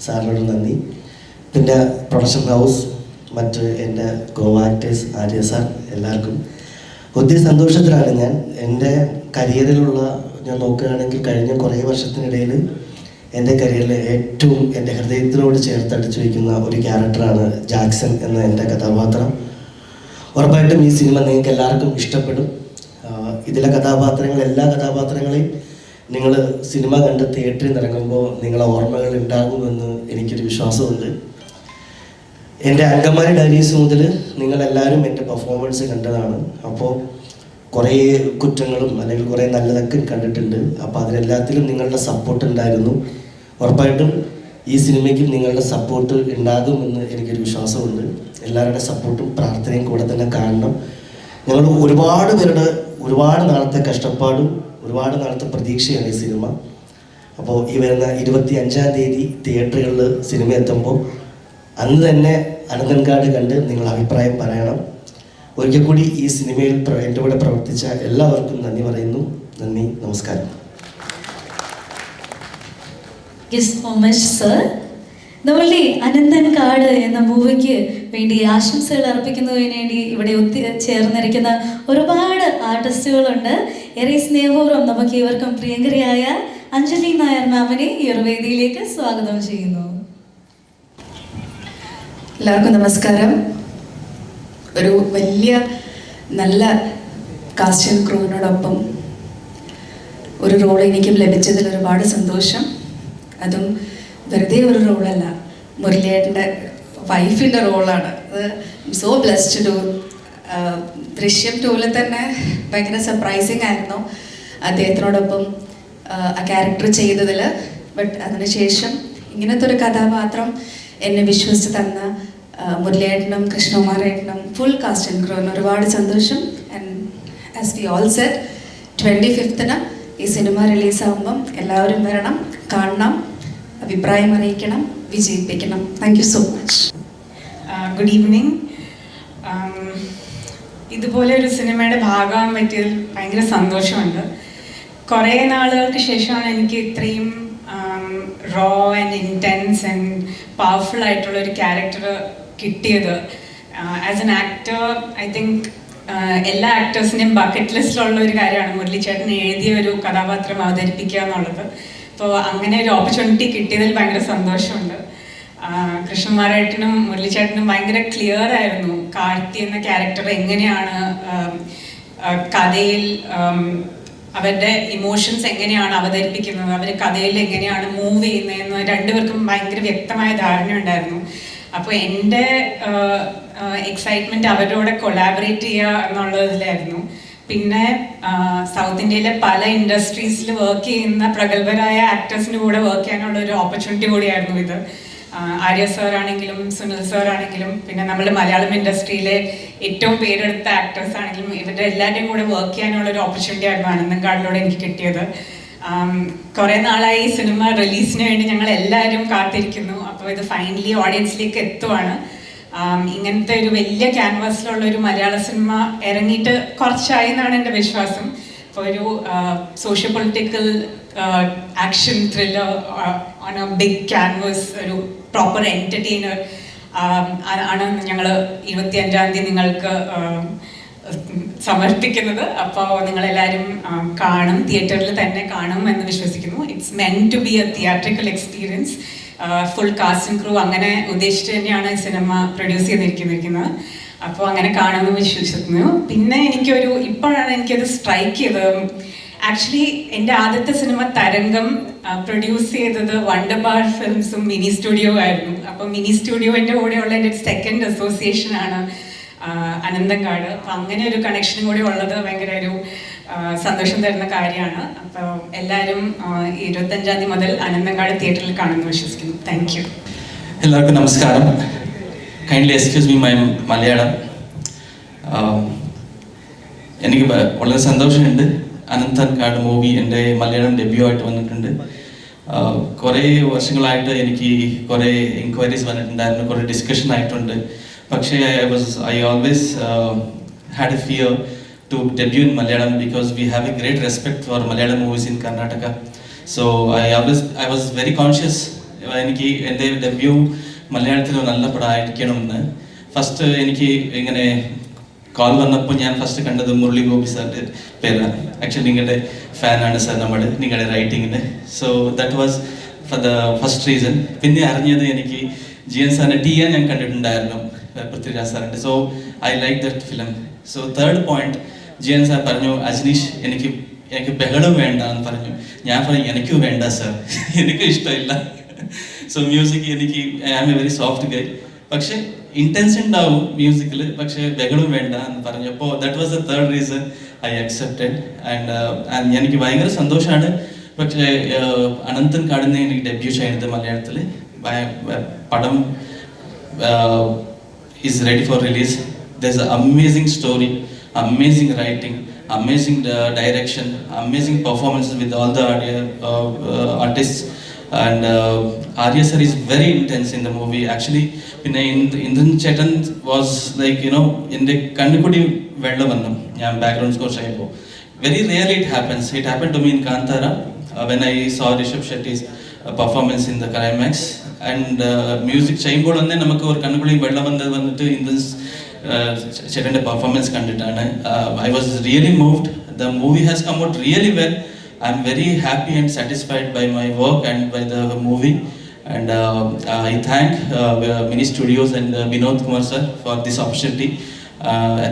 സാറിനോട് നന്ദി. പിന്നെ പ്രൊഡക്ഷൻ ഹൗസ്, മറ്റ് എൻ്റെ ഗോ ആക്ടേഴ്സ്, ആര്യ സാർ, എല്ലാവർക്കും ഒത്തിരി സന്തോഷത്തിലാണ് ഞാൻ. എൻ്റെ കരിയറിലുള്ള ഞാൻ നോക്കുകയാണെങ്കിൽ കഴിഞ്ഞ കുറേ വർഷത്തിനിടയിൽ എൻ്റെ കരിയറിൽ ഏറ്റവും എൻ്റെ ഹൃദയത്തിനോട് ചേർത്തടിച്ചു വയ്ക്കുന്ന ഒരു ക്യാരക്ടറാണ് ജാക്സൺ എന്ന എൻ്റെ കഥാപാത്രം. ഉറപ്പായിട്ടും ഈ സിനിമ നിങ്ങൾക്ക് എല്ലാവർക്കും ഇഷ്ടപ്പെടും. ഇതിലെ കഥാപാത്രങ്ങൾ, എല്ലാ കഥാപാത്രങ്ങളെയും നിങ്ങൾ സിനിമ കണ്ട് തിയേറ്ററിൽ നിന്ന് ഇറങ്ങുമ്പോൾ നിങ്ങളെ ഓർമ്മകൾ ഉണ്ടാകുമെന്ന് എനിക്കൊരു വിശ്വാസമുണ്ട്. എൻ്റെ അങ്കമാലി ഡയറീസ് മുതൽ നിങ്ങളെല്ലാവരും എൻ്റെ പെർഫോമൻസ് കണ്ടതാണ്. അപ്പോൾ കുറേ കുറ്റങ്ങളും അല്ലെങ്കിൽ കുറേ നല്ലതൊക്കെ കണ്ടിട്ടുണ്ട്. അപ്പോൾ അതിലെല്ലാത്തിലും നിങ്ങളുടെ സപ്പോർട്ട് ഉണ്ടായിരുന്നു. ഉറപ്പായിട്ടും ഈ സിനിമയ്ക്കും നിങ്ങളുടെ സപ്പോർട്ട് ഉണ്ടാകുമെന്ന് എനിക്കൊരു വിശ്വാസമുണ്ട്. എല്ലാവരുടെ സപ്പോർട്ടും പ്രാർത്ഥനയും കൂടെ തന്നെ കാണണം. ഞങ്ങൾ ഒരുപാട് പേരുടെ ഒരുപാട് നാളത്തെ കഷ്ടപ്പാടും ഒരുപാട് നാളത്തെ പ്രതീക്ഷയാണ് ഈ സിനിമ. അപ്പോൾ ഈ വരുന്ന 25-ാം തീയതി തിയേറ്ററുകളിൽ സിനിമ എത്തുമ്പോൾ അന്ന് തന്നെ അനന്തൻകാട് കണ്ട് നിങ്ങൾ അഭിപ്രായം പറയണം. ഒരിക്കൽ കൂടി ഈ സിനിമയിൽ എൻ്റെ കൂടെ പ്രവർത്തിച്ച എല്ലാവർക്കും നന്ദി പറയുന്നു. നന്ദി, നമസ്കാരം. നമ്മളുടെ അനന്തൻകാട് എന്ന മൂവിക്ക് വേണ്ടി ആശംസകൾ അർപ്പിക്കുന്നതിന് വേണ്ടി ഇവിടെ ചേർന്നിരിക്കുന്ന ഒരുപാട് ആർട്ടിസ്റ്റുകളുണ്ട്. ഏറെ സ്നേഹപൂർവ്വം നമുക്ക് ഇവർക്കും പ്രിയങ്കരിയായ അഞ്ജലി നായർ മാമിനെ ഈ ഒരു വേദിയിലേക്ക് സ്വാഗതം ചെയ്യുന്നു. എല്ലാവർക്കും നമസ്കാരം. ഒരു വലിയ നല്ല കാസ്റ്റ് ആൻഡ് ക്രൂവിനോടൊപ്പം ഒരു റോൾ എനിക്കും ലഭിച്ചതിൽ ഒരുപാട് സന്തോഷം. അതും വെറുതെ ഒരു റോളല്ല, മുരളിയേട്ടൻ്റെ വൈഫിൻ്റെ റോളാണ്. അത് സോ ബ്ലെസ്ഡ് ടു. ദൃശ്യം 2-ൽ തന്നെ ഭയങ്കര സർപ്രൈസിങ് ആയിരുന്നു അദ്ദേഹത്തിനോടൊപ്പം ആ ക്യാരക്ടർ ചെയ്തതിൽ. ബട്ട് അതിനുശേഷം ഇങ്ങനത്തെ ഒരു കഥാപാത്രം എന്നെ വിശ്വസിച്ച് തന്ന മുരളിയേട്ടനും കൃഷ്ണകുമാരേട്ടനും ഫുൾ കാസ്റ്റ് ആൻഡ് ക്രൂവിന് ഒരുപാട് സന്തോഷം. And as we all said 25th ഈ സിനിമ റിലീസാകുമ്പം എല്ലാവരും വരണം, കാണണം, അഭിപ്രായം അറിയിക്കണം, വിജയിപ്പിക്കണം. Thank you so much. Good evening. ഇതുപോലെ ഒരു സിനിമയുടെ ഭാഗമാകാൻ പറ്റിയതിൽ ഭയങ്കര സന്തോഷമുണ്ട്. കുറേ നാളുകൾക്ക് ശേഷമാണ് എനിക്ക് ഇത്രയും raw and intense and powerful ആയിട്ടുള്ള ഒരു ക്യാരക്ടർ കിട്ടിയത്. As an actor I think എല്ലാ ആക്ടേഴ്സിൻ്റെയും ബക്കറ്റ് ലിസ്റ്റിലുള്ള ഒരു കാര്യമാണ് മുരളിച്ചേട്ടൻ എഴുതിയ ഒരു കഥാപാത്രം അവതരിപ്പിക്കുക എന്നുള്ളത്. അപ്പോൾ അങ്ങനെ ഒരു ഓപ്പർച്യൂണിറ്റി കിട്ടിയതിൽ ഭയങ്കര സന്തോഷമുണ്ട്. കൃഷ്ണകുമാരേട്ടനും മുരളിച്ചേട്ടനും ഭയങ്കര ക്ലിയർ ആയിരുന്നു കാർത്തി എന്ന ക്യാരക്ടർ എങ്ങനെയാണ് കഥയിൽ അവരുടെ ഇമോഷൻസ് എങ്ങനെയാണ് അവതരിപ്പിക്കുന്നത്, അവർ കഥയിൽ എങ്ങനെയാണ് മൂവ് ചെയ്യുന്നതെന്ന് രണ്ടുപേർക്കും ഭയങ്കര വ്യക്തമായ ധാരണ ഉണ്ടായിരുന്നു. അപ്പോൾ എൻ്റെ എക്സൈറ്റ്മെൻറ്റ് അവരോട് കൊളാബറേറ്റ് ചെയ്യുക എന്നുള്ളതിലായിരുന്നു. പിന്നെ സൗത്ത് ഇന്ത്യയിലെ പല ഇൻഡസ്ട്രീസിൽ വർക്ക് ചെയ്യുന്ന പ്രഗത്ഭരായ ആക്ടേഴ്സിൻ്റെ കൂടെ വർക്ക് ചെയ്യാനുള്ള ഒരു ഓപ്പർച്യൂണിറ്റി കൂടിയായിരുന്നു ഇത്. ആര്യ സാർ ആണെങ്കിലും സുനിൽ സാർ ആണെങ്കിലും പിന്നെ നമ്മുടെ മലയാളം ഇൻഡസ്ട്രിയിലെ ഏറ്റവും പേരെടുത്ത ആക്ടേഴ്സ് ആണെങ്കിലും ഇവരുടെ എല്ലാവരുടെയും കൂടെ വർക്ക് ചെയ്യാനുള്ള ഒരു ഓപ്പർച്യൂണിറ്റി ആയിരുന്നു അനന്തൻകാടിലൂടെ എനിക്ക് കിട്ടിയത്. കുറേ നാളായി ഈ സിനിമ റിലീസിന് വേണ്ടി ഞങ്ങൾ എല്ലാവരും കാത്തിരിക്കുന്നു. അപ്പോൾ ഇത് ഫൈനലി ഓഡിയൻസിലേക്ക് എത്തുവാണ്. ഇങ്ങനത്തെ ഒരു വലിയ ക്യാൻവാസിലുള്ള ഒരു മലയാള സിനിമ ഇറങ്ങിയിട്ട് കുറച്ചായി എന്നാണ് എൻ്റെ വിശ്വാസം. അപ്പോൾ ഒരു socio political action thriller on a big canvas, ഒരു പ്രോപ്പർ എൻ്റർടൈനർ ആണ് ഞങ്ങൾ 25-ാം തീയതി നിങ്ങൾക്ക് സമർപ്പിക്കുന്നത്. അപ്പോൾ നിങ്ങളെല്ലാവരും കാണും, തിയേറ്ററിൽ തന്നെ കാണും എന്ന് വിശ്വസിക്കുന്നു. It's meant to be a theatrical experience. Full cast and crew അങ്ങനെ ഉദ്ദേശിച്ച് തന്നെയാണ് സിനിമ പ്രൊഡ്യൂസ് ചെയ്തിരിക്കുന്നത്. അപ്പോൾ അങ്ങനെ കാണുമെന്ന് വിശ്വസിക്കുന്നു. പിന്നെ ഇപ്പോഴാണ് എനിക്കത് സ്ട്രൈക്ക് ചെയ്തത്. ആക്ച്വലി എൻ്റെ ആദ്യത്തെ സിനിമ തരംഗം പ്രൊഡ്യൂസ് ചെയ്തത് വണ്ടർ ബാർ ഫിലിംസും മിനി സ്റ്റുഡിയോ ആയിരുന്നു. അപ്പോൾ മിനി സ്റ്റുഡിയോൻ്റെ കൂടെയുള്ള എൻ്റെ സെക്കൻഡ് അസോസിയേഷനാണ് അനന്തങ്കാട്. അപ്പം അങ്ങനെ ഒരു കണക്ഷനും കൂടി ഉള്ളത് ഭയങ്കര ഒരു സന്തോഷം തരുന്ന കാര്യമാണ്. അപ്പോൾ എല്ലാവരും 25-ാം തീയതി മുതൽ അനന്തങ്കാട് തിയേറ്ററിൽ കാണുമെന്ന് വിശ്വസിക്കുന്നു. Thank you. എല്ലാവർക്കും നമസ്കാരം. Kindly excuse me my Malayalam. എനിക്ക് വളരെ സന്തോഷമുണ്ട്. അനന്തങ്കാട് മൂവി എൻ്റെ മലയാളം ഡെബ്യൂ ആയിട്ട് വന്നിട്ടുണ്ട്. കുറേ വർഷങ്ങളായിട്ട് എനിക്ക് കുറേ എൻക്വയറീസ് വന്നിട്ടുണ്ടായിരുന്നു, കുറേ ഡിസ്കഷൻ ആയിട്ടുണ്ട്. പക്ഷേ I always had a fear to debut in Malayalam because we have a great respect for Malayalam movies in Karnataka. So I was very conscious എനിക്ക് എൻ്റെ ഡെബ്യൂ മലയാളത്തിൽ നല്ല പടമായിരിക്കണമെന്ന്. ഫസ്റ്റ് എനിക്ക് ഇങ്ങനെ കോൾ വന്നപ്പോൾ ഞാൻ ഫസ്റ്റ് കണ്ടത് മുരളി ഗോപി സാറിൻ്റെ പേരാണ്. ആക്ച്വലി നിങ്ങളുടെ ഫാനാണ് സാർ നമ്മൾ, നിങ്ങളുടെ റൈറ്റിങ്ങിന്. So that was for the first reason. പിന്നെ അറിഞ്ഞത് എനിക്ക് GN സാറിൻ്റെ ടിയാൻ ഞാൻ കണ്ടിട്ടുണ്ടായിരുന്നു, പൃഥ്വിരാജ് സാറിൻ്റെ. So I like that film. So third point, GN sir പറഞ്ഞു, അജ്നീഷ് എനിക്ക് ബഹളം വേണ്ട എന്ന് പറഞ്ഞു. ഞാൻ പറഞ്ഞു എനിക്കും വേണ്ട സാർ, എനിക്കും ഇഷ്ടമില്ല. So music I am a very soft guy. പക്ഷേ ഇൻറ്റൻസ് ഉണ്ടാവും മ്യൂസിക്കിൽ, പക്ഷേ ബഹളം വേണ്ട എന്ന് പറഞ്ഞപ്പോൾ that was the third reason I accepted. And എനിക്ക് ഭയങ്കര സന്തോഷമാണ്. പക്ഷേ അനന്തങ്കാടിനെ എനിക്ക് ഡെബ്യൂ ചെയ്യുന്നത് മലയാളത്തിൽ. പടം is ready for release. There's an amazing story, amazing writing, amazing direction, amazing performances with all the artists, and Arya sir is very intense in the movie. Actually, Indran Chetan was like, in the Kannukudi Vellam vannam, ഞാൻ background score ചെയ്യുമ്പോൾ. Very rarely it happens. It happened to me in Kantara when I saw Rishabh Shetty's performance in the climax. And music ചെയ്യുമ്പോൾ തന്നെ നമുക്ക് ഒരു കണ്ണുകുളി വെള്ളം വന്നിട്ട് ഇന്ദ്രൻ ചേട്ടൻ്റെ performance കണ്ടിട്ടാണ്. I was really moved. The movie has come out really well. I am very happy and satisfied by my work and by the movie. And I thank Mini Studios and Vinod Kumar sir for this opportunity.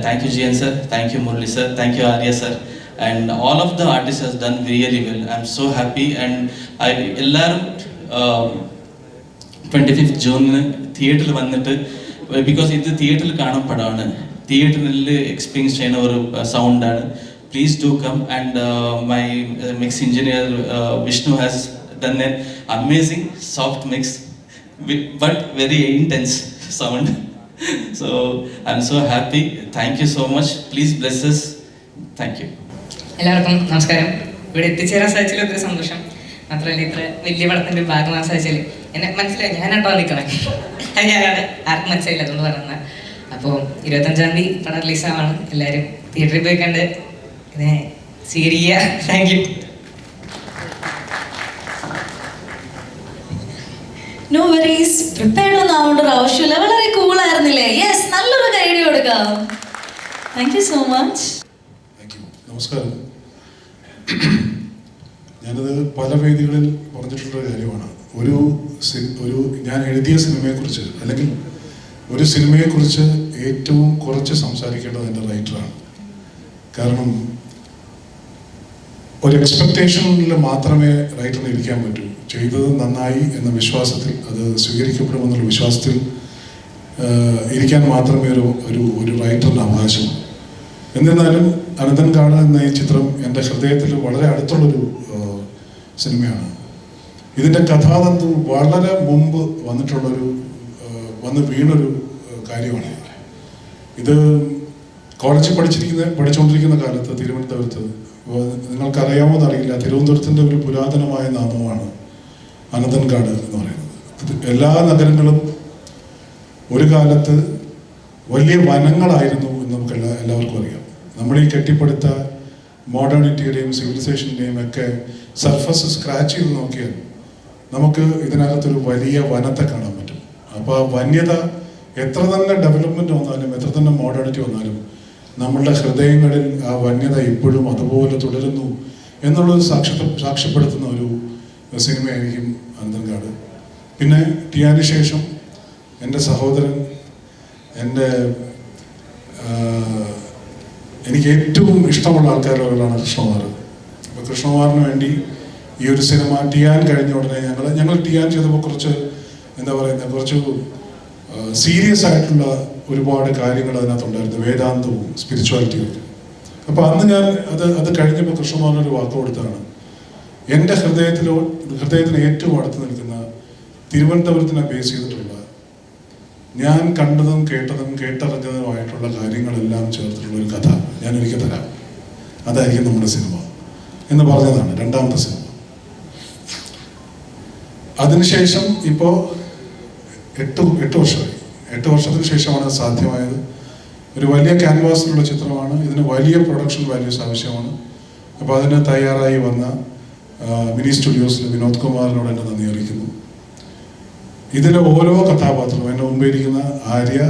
Thank you GN sir, thank you Murali sir, thank you Arya sir, and all of the artists has done really well. I'm so happy. And എല്ലാവരും 25th June തിയേറ്ററിൽ വന്നിട്ട്, because ഇത് തിയേറ്ററിൽ കാണാൻ പടമാണ്, തിയേറ്ററിൽ experience ചെയ്യുന്ന ഒരു സൗണ്ടാണ്. Please do come. And my mix engineer Vishnu has done an amazing soft mix but very intense sound. So I'm so happy. Thank you so much. Please bless us. Thank you. എല്ലാവർക്കും നമസ്കാരം. ഇവിടെ എത്തിച്ചേരാൻ സാധിച്ചതിൽ ഒത്തിരി സന്തോഷം. മാത്രമല്ല ഇത്ര വലിയ പടത്തിൻ്റെ ഭാഗമാകാൻ സാധിച്ചാൽ എന്നെ മനസ്സിലായി, ഞാനാട്ടോ നിൽക്കണേ, ഞാനാണ്, ആർക്കും മനസ്സിലായില്ല, അതുകൊണ്ട് പറയുന്നത്. അപ്പോൾ 25-ാം തീയതി പടം റിലീസാവാണ്. എല്ലാവരും തിയേറ്ററിൽ പോയി കണ്ട് ഇതിനെ സ്വീകരിക്കുക. Thank you. No worries. Prepared ഒന്നും ആവേണ്ട ഒരു ആവശ്യമില്ല. വളരെ കൂളായിരുന്നില്ലേ? യെസ്, നല്ലൊരു കൈഡി കൊടുക്കാം. Thank you so much. നമസ്കാരം. ഞാനത് പല വേദികളിൽ പറഞ്ഞിട്ടുള്ളൊരു കാര്യമാണ്. ഒരു ഞാൻ എഴുതിയ സിനിമയെക്കുറിച്ച് അല്ലെങ്കിൽ ഒരു സിനിമയെക്കുറിച്ച് ഏറ്റവും കുറച്ച് സംസാരിക്കേണ്ടത് എൻ്റെ റൈറ്ററാണ്. കാരണം ഒരു എക്സ്പെക്റ്റേഷനിൽ മാത്രമേ റൈറ്ററിന് ഇരിക്കാൻ പറ്റൂ. ചെയ്തത് നന്നായി എന്ന വിശ്വാസത്തിൽ, അത് സ്വീകരിക്കപ്പെടുമെന്നുള്ള വിശ്വാസത്തിൽ ഇരിക്കാൻ മാത്രമേ ഒരു റൈറ്ററിന് അവകാശമുള്ളൂ. എന്നിരുന്നാലും അനന്തങ്കാട് എന്ന ഈ ചിത്രം എൻ്റെ ഹൃദയത്തിൽ വളരെ അടുത്തുള്ളൊരു സിനിമയാണ്. ഇതിൻ്റെ കഥാതന്തു വളരെ മുമ്പ് വന്ന് വീണൊരു കാര്യമാണ്. ഇത് കോളേജിൽ പഠിച്ചുകൊണ്ടിരിക്കുന്ന കാലത്ത് തിരുവനന്തപുരത്ത്, നിങ്ങൾക്കറിയാമോ എന്നറിയില്ല, തിരുവനന്തപുരത്തിൻ്റെ ഒരു പുരാതനമായ നാമമാണ് അനന്തങ്കാട് എന്ന് പറയുന്നത്. എല്ലാ നഗരങ്ങളും ഒരു കാലത്ത് വലിയ വനങ്ങളായിരുന്നു എന്ന് നമുക്ക് എല്ലാവർക്കും അറിയാം. നമ്മൾ ഈ കെട്ടിപ്പടുത്ത മോഡേണിറ്റിയുടെയും സിവിലൈസേഷൻ്റെയും ഒക്കെ സർഫസ് സ്ക്രാച്ച് ചെയ്ത് നോക്കിയാൽ നമുക്ക് ഇതിനകത്തൊരു വലിയ വനത്തെ കാണാൻ പറ്റും. അപ്പോൾ ആ വന്യത എത്ര തന്നെ ഡെവലപ്മെൻറ്റ് വന്നാലും എത്ര തന്നെ മോഡേണിറ്റി വന്നാലും നമ്മളുടെ ഹൃദയങ്ങളിൽ ആ വന്യത ഇപ്പോഴും അതുപോലെ തുടരുന്നു എന്നുള്ളത് സാക്ഷ്യപ്പെടുത്തുന്ന ഒരു സിനിമയായിരിക്കും അനന്തൻകാട്. പിന്നെ ടിയാന് ശേഷം എൻ്റെ സഹോദരൻ, എനിക്ക് ഏറ്റവും ഇഷ്ടമുള്ള ആൾക്കാരിലൊരാളാണ് കൃഷ്ണകുമാർ. അപ്പോൾ കൃഷ്ണകുമാറിന് വേണ്ടി ഈ ഒരു സിനിമ ടിയാൻ കഴിഞ്ഞ ഉടനെ ഞങ്ങൾ ടിയാൻ ചെയ്തപ്പോൾ കുറച്ച് സീരിയസ് ആയിട്ടുള്ള ഒരുപാട് കാര്യങ്ങൾ അതിനകത്തുണ്ടായിരുന്നു, വേദാന്തവും സ്പിരിച്വാലിറ്റിയും ഒക്കെ. അപ്പോൾ അന്ന് ഞാൻ അത് കഴിഞ്ഞപ്പോൾ കൃഷ്ണകുമാറിനൊരു വാക്ക് കൊടുത്താണ്, എൻ്റെ ഹൃദയത്തിന് ഏറ്റവും അടുത്ത് നിൽക്കുന്ന തിരുവനന്തപുരത്തിനെ ബേസ് ചെയ്തിട്ടുള്ള ഞാൻ കണ്ടതും കേട്ടറിഞ്ഞതുമായിട്ടുള്ള കാര്യങ്ങളെല്ലാം ചേർത്തിട്ടുള്ള ഒരു കഥ ഞാൻ എനിക്ക് തരാം, അതായിരിക്കും നമ്മുടെ സിനിമ എന്ന് പറഞ്ഞതാണ് രണ്ടാമത്തെ സിനിമ. അതിനുശേഷം ഇപ്പോൾ 8 വർഷമായി. 8 വർഷത്തിന് ശേഷമാണ് സാധ്യമായത്. ഒരു വലിയ ക്യാൻവാസിലുള്ള ചിത്രമാണ്, ഇതിന് വലിയ പ്രൊഡക്ഷൻ വാല്യൂസ് ആവശ്യമാണ്. അപ്പോൾ അതിന് തയ്യാറായി വന്ന മിനി സ്റ്റുഡിയോസിൽ വിനോദ് കുമാറിനോട് എൻ്റെ നന്ദി അറിയിക്കുന്നു. ഇതിലെ ഓരോ കഥാപാത്രവും എൻ്റെ മുമ്പേ ഇരിക്കുന്ന ആര്യ,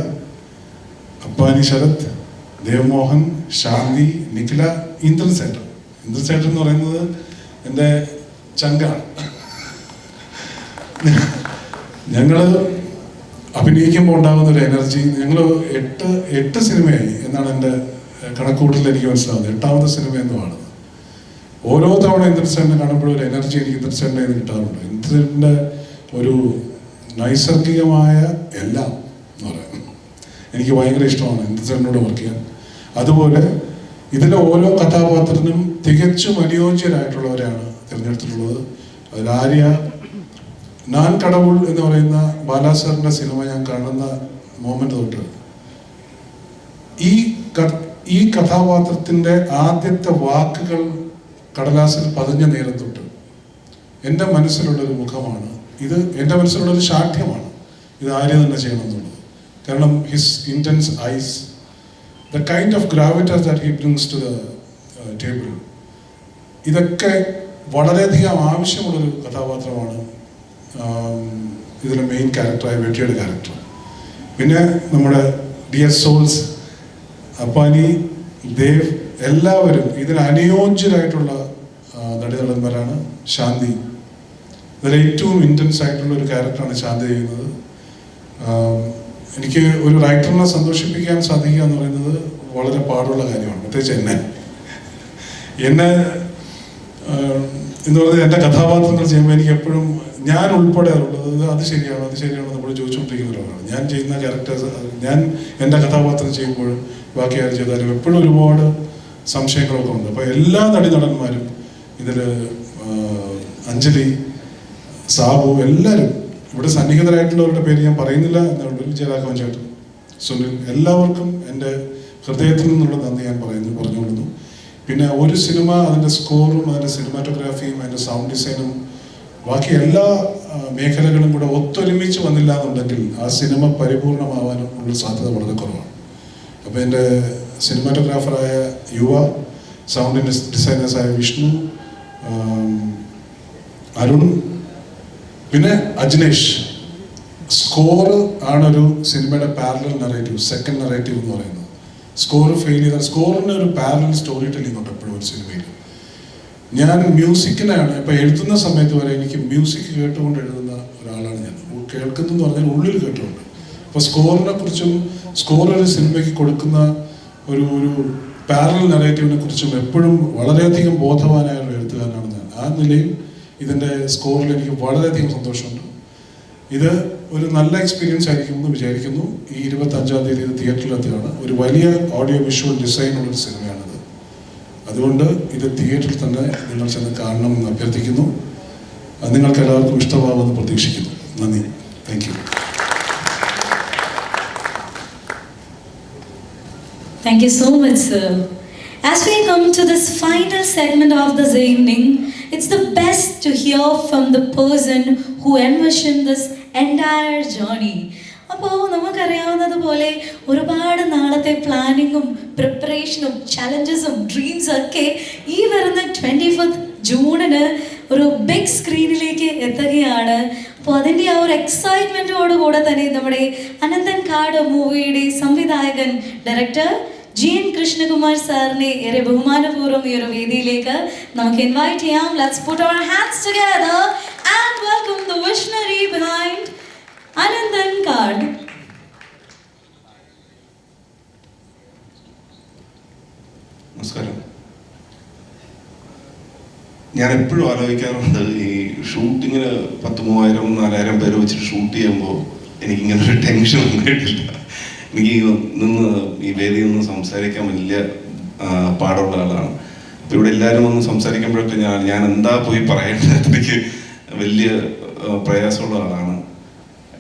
അപ്പാനി ശരത്, ദേവ്മോഹൻ, ശാന്തി, നിഖില, ഇന്ദ്രൻ സേട്ടൻ എന്ന് പറയുന്നത് എൻ്റെ ചങ്കാണ്. ഞങ്ങൾ അഭിനയിക്കുമ്പോൾ ഉണ്ടാകുന്ന ഒരു എനർജി, ഞങ്ങൾ 8 സിനിമയായി എന്നാണ് എൻ്റെ കണക്കൂട്ടലിൽ എനിക്ക് മനസ്സിലാവുന്നത്. 8ാമത്തെ സിനിമ എന്നുമാണ്. ഓരോ തവണ ഇന്ദ്രസേനെ കാണുമ്പോഴും ഒരു എനർജി എനിക്ക് ഇന്ദ്രസേനെ കിട്ടാറുണ്ട്. ഇന്ദ്രൻ്റെ ഒരു നൈസർഗികമായ എല്ലാം എന്ന് പറയാം, എനിക്ക് ഭയങ്കര ഇഷ്ടമാണ് ഇന്ദ്രസേനോട് വർക്ക് ചെയ്യാൻ. അതുപോലെ ഇതിലെ ഓരോ കഥാപാത്രത്തിനും തികച്ചും അനുയോജ്യരായിട്ടുള്ളവരെയാണ് തിരഞ്ഞെടുത്തിട്ടുള്ളത്. അതിൽ ആര്യ, ഞാൻ കടവുൾ എന്ന് പറയുന്ന ബാലാസാറിൻ്റെ സിനിമ ഞാൻ കാണുന്ന മോമെന്റ് തൊട്ട് ഈ കഥാപാത്രത്തിൻ്റെ ആദ്യത്തെ വാക്കുകൾ കടലാസിൽ പതിഞ്ഞ നേരം തൊട്ട് എൻ്റെ മനസ്സിലുള്ളൊരു മുഖമാണ് ഇത്, എൻ്റെ മനസ്സിലുള്ളൊരു ശാഠ്യമാണ് ഇത് ആര്യ തന്നെ ചെയ്യണം എന്നുള്ളത്. കാരണം his intense eyes, the kind of gravitas that he brings to the table, ഇതൊക്കെ വളരെയധികം ആവശ്യമുള്ളൊരു കഥാപാത്രമാണ് ഇതിലെ മെയിൻ ക്യാരക്ടറായ വെട്ടിയുടെ ക്യാരക്ടർ. പിന്നെ നമ്മുടെ ഡിയർ സോൾസ്, അപ്പാനി, ദേവ്, എല്ലാവരും ഇതിന് അനുയോജ്യരായിട്ടുള്ള നടിനടന്മാരാണ്. ശാന്തി, ഇതിൽ ഏറ്റവും ഇൻറ്റൻസ് ആയിട്ടുള്ള ഒരു ക്യാരക്ടറാണ് ശാന്തി ചെയ്യുന്നത്. എനിക്ക് ഒരു റൈറ്ററിനെ സന്തോഷിപ്പിക്കാൻ സാധിക്കുക എന്ന് പറയുന്നത് വളരെ പാടുള്ള കാര്യമാണ്. പ്രത്യേകിച്ച് എന്നെ എന്ന് പറഞ്ഞാൽ എൻ്റെ കഥാപാത്രങ്ങൾ ചെയ്യുമ്പോൾ എനിക്ക് എപ്പോഴും ഞാൻ ഉൾപ്പെടെ ഉള്ളത് അത് ശരിയാണോ നമ്മൾ ചോദിച്ചുകൊണ്ടിരിക്കുന്ന ഒരാളാണ്. ഞാൻ ചെയ്യുന്ന ക്യാരക്ടേഴ്സ്, ഞാൻ എൻ്റെ കഥാപാത്രം ചെയ്യുമ്പോഴും ബാക്കി ആര് ചെയ്താലും എപ്പോഴും ഒരുപാട് സംശയങ്ങളൊക്കെ ഉണ്ട്. അപ്പോൾ എല്ലാ നടന്മാരും ഇതിൽ, അഞ്ജലി, സാബു, എല്ലാവരും ഇവിടെ സന്നിഹിതരായിട്ടുള്ളവരുടെ പേര് ഞാൻ പറയുന്നില്ല എന്നുള്ളൂ, വിജയരാഘവൻ ചേട്ടൻ, സുനിൽ, എല്ലാവർക്കും എൻ്റെ ഹൃദയത്തിൽ നിന്നുള്ള നന്ദി ഞാൻ പറഞ്ഞുകൊള്ളുന്നു. പിന്നെ ഒരു സിനിമ അതിൻ്റെ സ്കോറും അതിൻ്റെ സിനിമാറ്റോഗ്രാഫിയും അതിൻ്റെ സൗണ്ട് ഡിസൈനും ബാക്കി എല്ലാ മേഖലകളും കൂടെ ഒത്തൊരുമിച്ച് വന്നില്ല എന്നുണ്ടെങ്കിൽ ആ സിനിമ പരിപൂർണമാവാനും ഉള്ള സാധ്യത വളരെ കുറവാണ്. അപ്പോൾ എൻ്റെ സിനിമാറ്റോഗ്രാഫറായ യുവ, സൗണ്ട് ഡിസൈനേഴ്സായ വിഷ്ണു, അരുൺ, പിന്നെ അജ്നേഷ്. സ്കോർ ആണൊരു സിനിമയുടെ പാരലൽ നറേറ്റീവ്, സെക്കൻഡ് നറേറ്റീവ് എന്ന് പറയുന്നത്. സ്കോർ ഫെയിൽ ചെയ്താൽ സ്കോറിന് ഒരു പാരലൽ സ്റ്റോറി ടെല്ലിംഗ് ഉണ്ട് എപ്പോഴും ഒരു സിനിമയിൽ. ഞാൻ മ്യൂസിക്കിനാണ് ഇപ്പം എഴുതുന്ന സമയത്ത് വരെ എനിക്ക് മ്യൂസിക് കേട്ടുകൊണ്ട് എഴുതുന്ന ഒരാളാണ് ഞാൻ. കേൾക്കുന്നതെന്ന് പറഞ്ഞാൽ ഉള്ളിൽ കേട്ടുകൊണ്ട്. അപ്പോൾ സ്കോറിനെ കുറിച്ചും സ്കോർ ഒരു സിനിമയ്ക്ക് കൊടുക്കുന്ന ഒരു പാരലൽ നറേറ്റീവിനെ കുറിച്ചും എപ്പോഴും വളരെയധികം ബോധവാനായ ഒരു എഴുത്തുകാരനാണ് ഞാൻ. ആ നിലയിൽ ഇതിൻ്റെ സ്കോറിൽ എനിക്ക് വളരെയധികം സന്തോഷമുണ്ട്. ഇത് ഒരു നല്ല എക്സ്പീരിയൻസ് ആയിരിക്കും എന്ന് വിചാരിക്കുന്നു. ഈ 25-ാം തീയതി ഇത് തിയേറ്ററിലെത്തുകയാണ്. ഒരു വലിയ ഓഡിയോ വിഷ്വൽ ഡിസൈനുള്ളൊരു സിനിമയാണിത്. അതുകൊണ്ട് ഇത് തിയേറ്ററിൽ തന്നെ നിങ്ങൾ ചെന്ന് കാണണം എന്ന് അഭ്യർത്ഥിക്കുന്നു. നിങ്ങൾക്ക് എല്ലാവർക്കും ഇഷ്ടമാവുമെന്ന് പ്രതീക്ഷിക്കുന്നു. നന്ദി. Thank you. Thank you so much, sir. As we come to this final segment of this evening, it's the best to hear from the person who envisioned this entire journey. അപ്പോൾ നമുക്കറിയാവുന്നതുപോലെ ഒരുപാട് നാളത്തെ പ്ലാനിങ്ങും പ്രിപ്പറേഷനും ചലഞ്ചസും ഡ്രീംസും ഒക്കെ ഈ വരുന്ന 24th ജൂണിന് ഒരു big സ്ക്രീനിലേക്ക് എത്തുകയാണ്. അപ്പോൾ അതിൻ്റെ ആ ഒരു എക്സൈറ്റ്മെൻറ്റോടുകൂടെ തന്നെ നമ്മുടെ അനന്തൻ കാട് മൂവിയുടെ സംവിധായകൻ ഡയറക്ടർ GN കൃഷ്ണകുമാർ സാറിനെ ഏറെ ബഹുമാനപൂർവ്വം ഈ ഒരു വേദിയിലേക്ക് നമുക്ക് ഇൻവൈറ്റ് ചെയ്യാം. Let's put our hands together and welcome the visionary behind Ananthan കാട്. നമസ്കാരം. ഞാൻ എപ്പോഴും ആലോചിക്കാറുണ്ട്, ഈ ഷൂട്ടിങ്ങിന് 10,000-4,000 പേര് വെച്ചിട്ട് ഷൂട്ട് ചെയ്യുമ്പോൾ എനിക്കിങ്ങനെ ഒരു ടെൻഷൻ ഉണ്ടായിട്ടില്ല. എനിക്ക് നിന്ന് ഈ വേദിയിൽ നിന്ന് സംസാരിക്കാൻ വലിയ പാടുള്ള ആളാണ്. അപ്പോൾ ഇവിടെ എല്ലാവരും ഒന്ന് സംസാരിക്കുമ്പോഴൊക്കെ ഞാൻ എന്താ പോയി പറയേണ്ടത് എനിക്ക് വലിയ പ്രയാസമുള്ള ആളാണ്.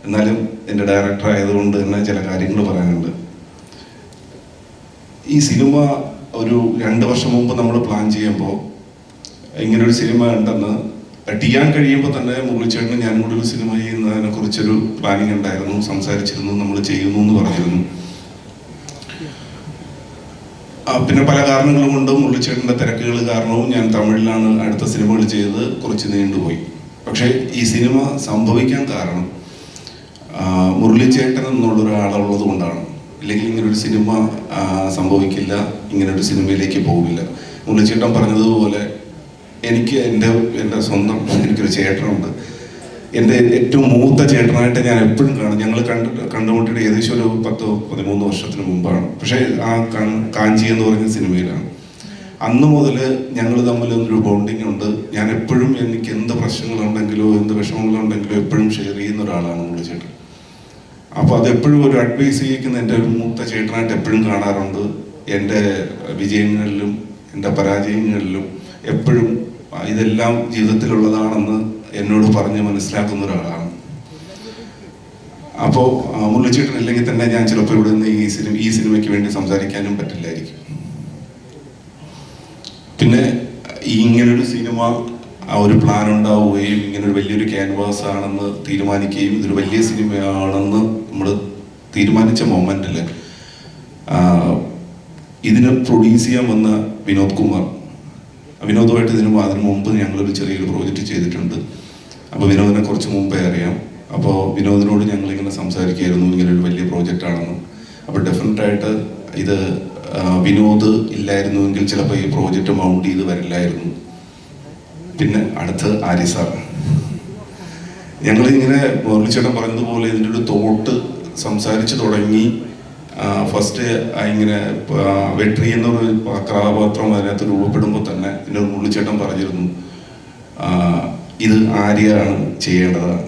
എന്നാലും എൻ്റെ ഡയറക്ടർ ആയതുകൊണ്ട് തന്നെ ചില കാര്യങ്ങൾ പറയാനുണ്ട്. ഈ സിനിമ ഒരു 2 വർഷം മുമ്പ് നമ്മൾ പ്ലാൻ ചെയ്യുമ്പോൾ ഇങ്ങനൊരു സിനിമ ഉണ്ടെന്ന് ചെയ്യാൻ കഴിയുമ്പോൾ തന്നെ മുരളിച്ചേട്ടനും ഞാനും കൂടി ഒരു സിനിമ ചെയ്യുന്നതിനെ കുറിച്ചൊരു പ്ലാനിങ് ഉണ്ടായിരുന്നു, സംസാരിച്ചിരുന്നു, നമ്മൾ ചെയ്യുന്നു എന്ന് പറഞ്ഞിരുന്നു. പിന്നെ പല കാരണങ്ങളും കൊണ്ട് മുരളിച്ചേട്ടൻ്റെ തിരക്കുകൾ കാരണവും ഞാൻ തമിഴിലാണ് അടുത്ത സിനിമകൾ ചെയ്ത് കുറച്ച് നീണ്ടുപോയി. പക്ഷേ ഈ സിനിമ സംഭവിക്കാൻ കാരണം മുരളിച്ചേട്ടൻ എന്നുള്ളൊരാളുള്ളത് കൊണ്ടാണ്. ഇല്ലെങ്കിൽ ഇങ്ങനൊരു സിനിമ സംഭവിക്കില്ല, ഇങ്ങനൊരു സിനിമയിലേക്ക് പോകില്ല. മുരളിച്ചേട്ടൻ പറഞ്ഞതുപോലെ എനിക്ക് എൻ്റെ സ്വന്തം എനിക്കൊരു ചേട്ടനുണ്ട്. എൻ്റെ ഏറ്റവും മൂത്ത ചേട്ടനായിട്ട് ഞാൻ എപ്പോഴും കാണും. ഞങ്ങൾ കണ്ടുമുട്ടിയിട്ട് ഏകദേശം ഒരു 10-13 വർഷത്തിന് മുമ്പാണ്. പക്ഷേ ആ കാഞ്ചി എന്ന് പറയുന്ന സിനിമയിലാണ്. അന്ന് മുതൽ ഞങ്ങൾ തമ്മിൽ ഒരു ബോണ്ടിങ് ഉണ്ട്. ഞാൻ എപ്പോഴും എനിക്ക് എന്ത് പ്രശ്നങ്ങളുണ്ടെങ്കിലോ എന്ത് വിഷമങ്ങളുണ്ടെങ്കിലോ എപ്പോഴും ഷെയർ ചെയ്യുന്ന ഒരാളാണ് മുരളിച്ചേട്ടൻ. അപ്പോൾ അതെപ്പോഴും ഒരു അഡ്വൈസ് ചെയ്യിക്കുന്ന എൻ്റെ ഒരു മൂത്ത ചേട്ടനായിട്ട് എപ്പോഴും കാണാറുണ്ട്. എൻ്റെ വിജയങ്ങളിലും എൻ്റെ പരാജയങ്ങളിലും എപ്പോഴും ഇതെല്ലാം ജീവിതത്തിലുള്ളതാണെന്ന് എന്നോട് പറഞ്ഞ് മനസ്സിലാക്കുന്ന ഒരാളാണ്. അപ്പോൾ മുരളിച്ചേട്ടൻ ഇല്ലെങ്കിൽ തന്നെ ഞാൻ ചിലപ്പോൾ ഇവിടെ നിന്ന് ഈ സിനിമയ്ക്ക് വേണ്ടി സംസാരിക്കാനും പറ്റില്ലായിരിക്കും. പിന്നെ ഇങ്ങനൊരു സിനിമ ഒരു പ്ലാൻ ഉണ്ടാവുകയും ഇങ്ങനൊരു വലിയൊരു ക്യാൻവാസ് ആണെന്ന് തീരുമാനിക്കുകയും ഇതൊരു വലിയ സിനിമയാണെന്ന് നമ്മൾ തീരുമാനിച്ച മൊമെന്റിൽ ഇതിനെ പ്രൊഡ്യൂസ് ചെയ്യാൻ വന്ന വിനോദ് കുമാർ, വിനോദുമായിട്ട് അതിനു മുമ്പ് ഞങ്ങളൊരു ചെറിയൊരു പ്രോജക്റ്റ് ചെയ്തിട്ടുണ്ട്. അപ്പോൾ വിനോദിനെ കുറച്ച് മുമ്പേ അറിയാം. അപ്പോൾ വിനോദിനോട് ഞങ്ങളിങ്ങനെ സംസാരിക്കുകയായിരുന്നു, ഇങ്ങനൊരു വലിയ പ്രോജക്റ്റ് ആണെന്ന്. അപ്പോൾ ഡെഫിനറ്റായിട്ട് ഇത് വിനോദ് ഇല്ലായിരുന്നുവെങ്കിൽ ചിലപ്പോൾ ഈ പ്രോജക്റ്റ് മൗണ്ട് ചെയ്ത് വരില്ലായിരുന്നു. പിന്നെ അടുത്ത് ആര്യ സാർ. ഞങ്ങളിങ്ങനെ മുരളിച്ചേട്ടൻ പറഞ്ഞതുപോലെ ഇതിൻ്റെ ഒരു തോട്ട് സംസാരിച്ച് തുടങ്ങി. ഫസ്റ്റ് ഇങ്ങനെ വെട്രി എന്നൊരു കഥാപാത്രം അതിനകത്ത് രൂപപ്പെടുമ്പോൾ തന്നെ എൻ്റെ മുരളിച്ചേട്ടൻ പറഞ്ഞിരുന്നു ഇത് ആര്യാണ് ചെയ്യേണ്ടതാണ്.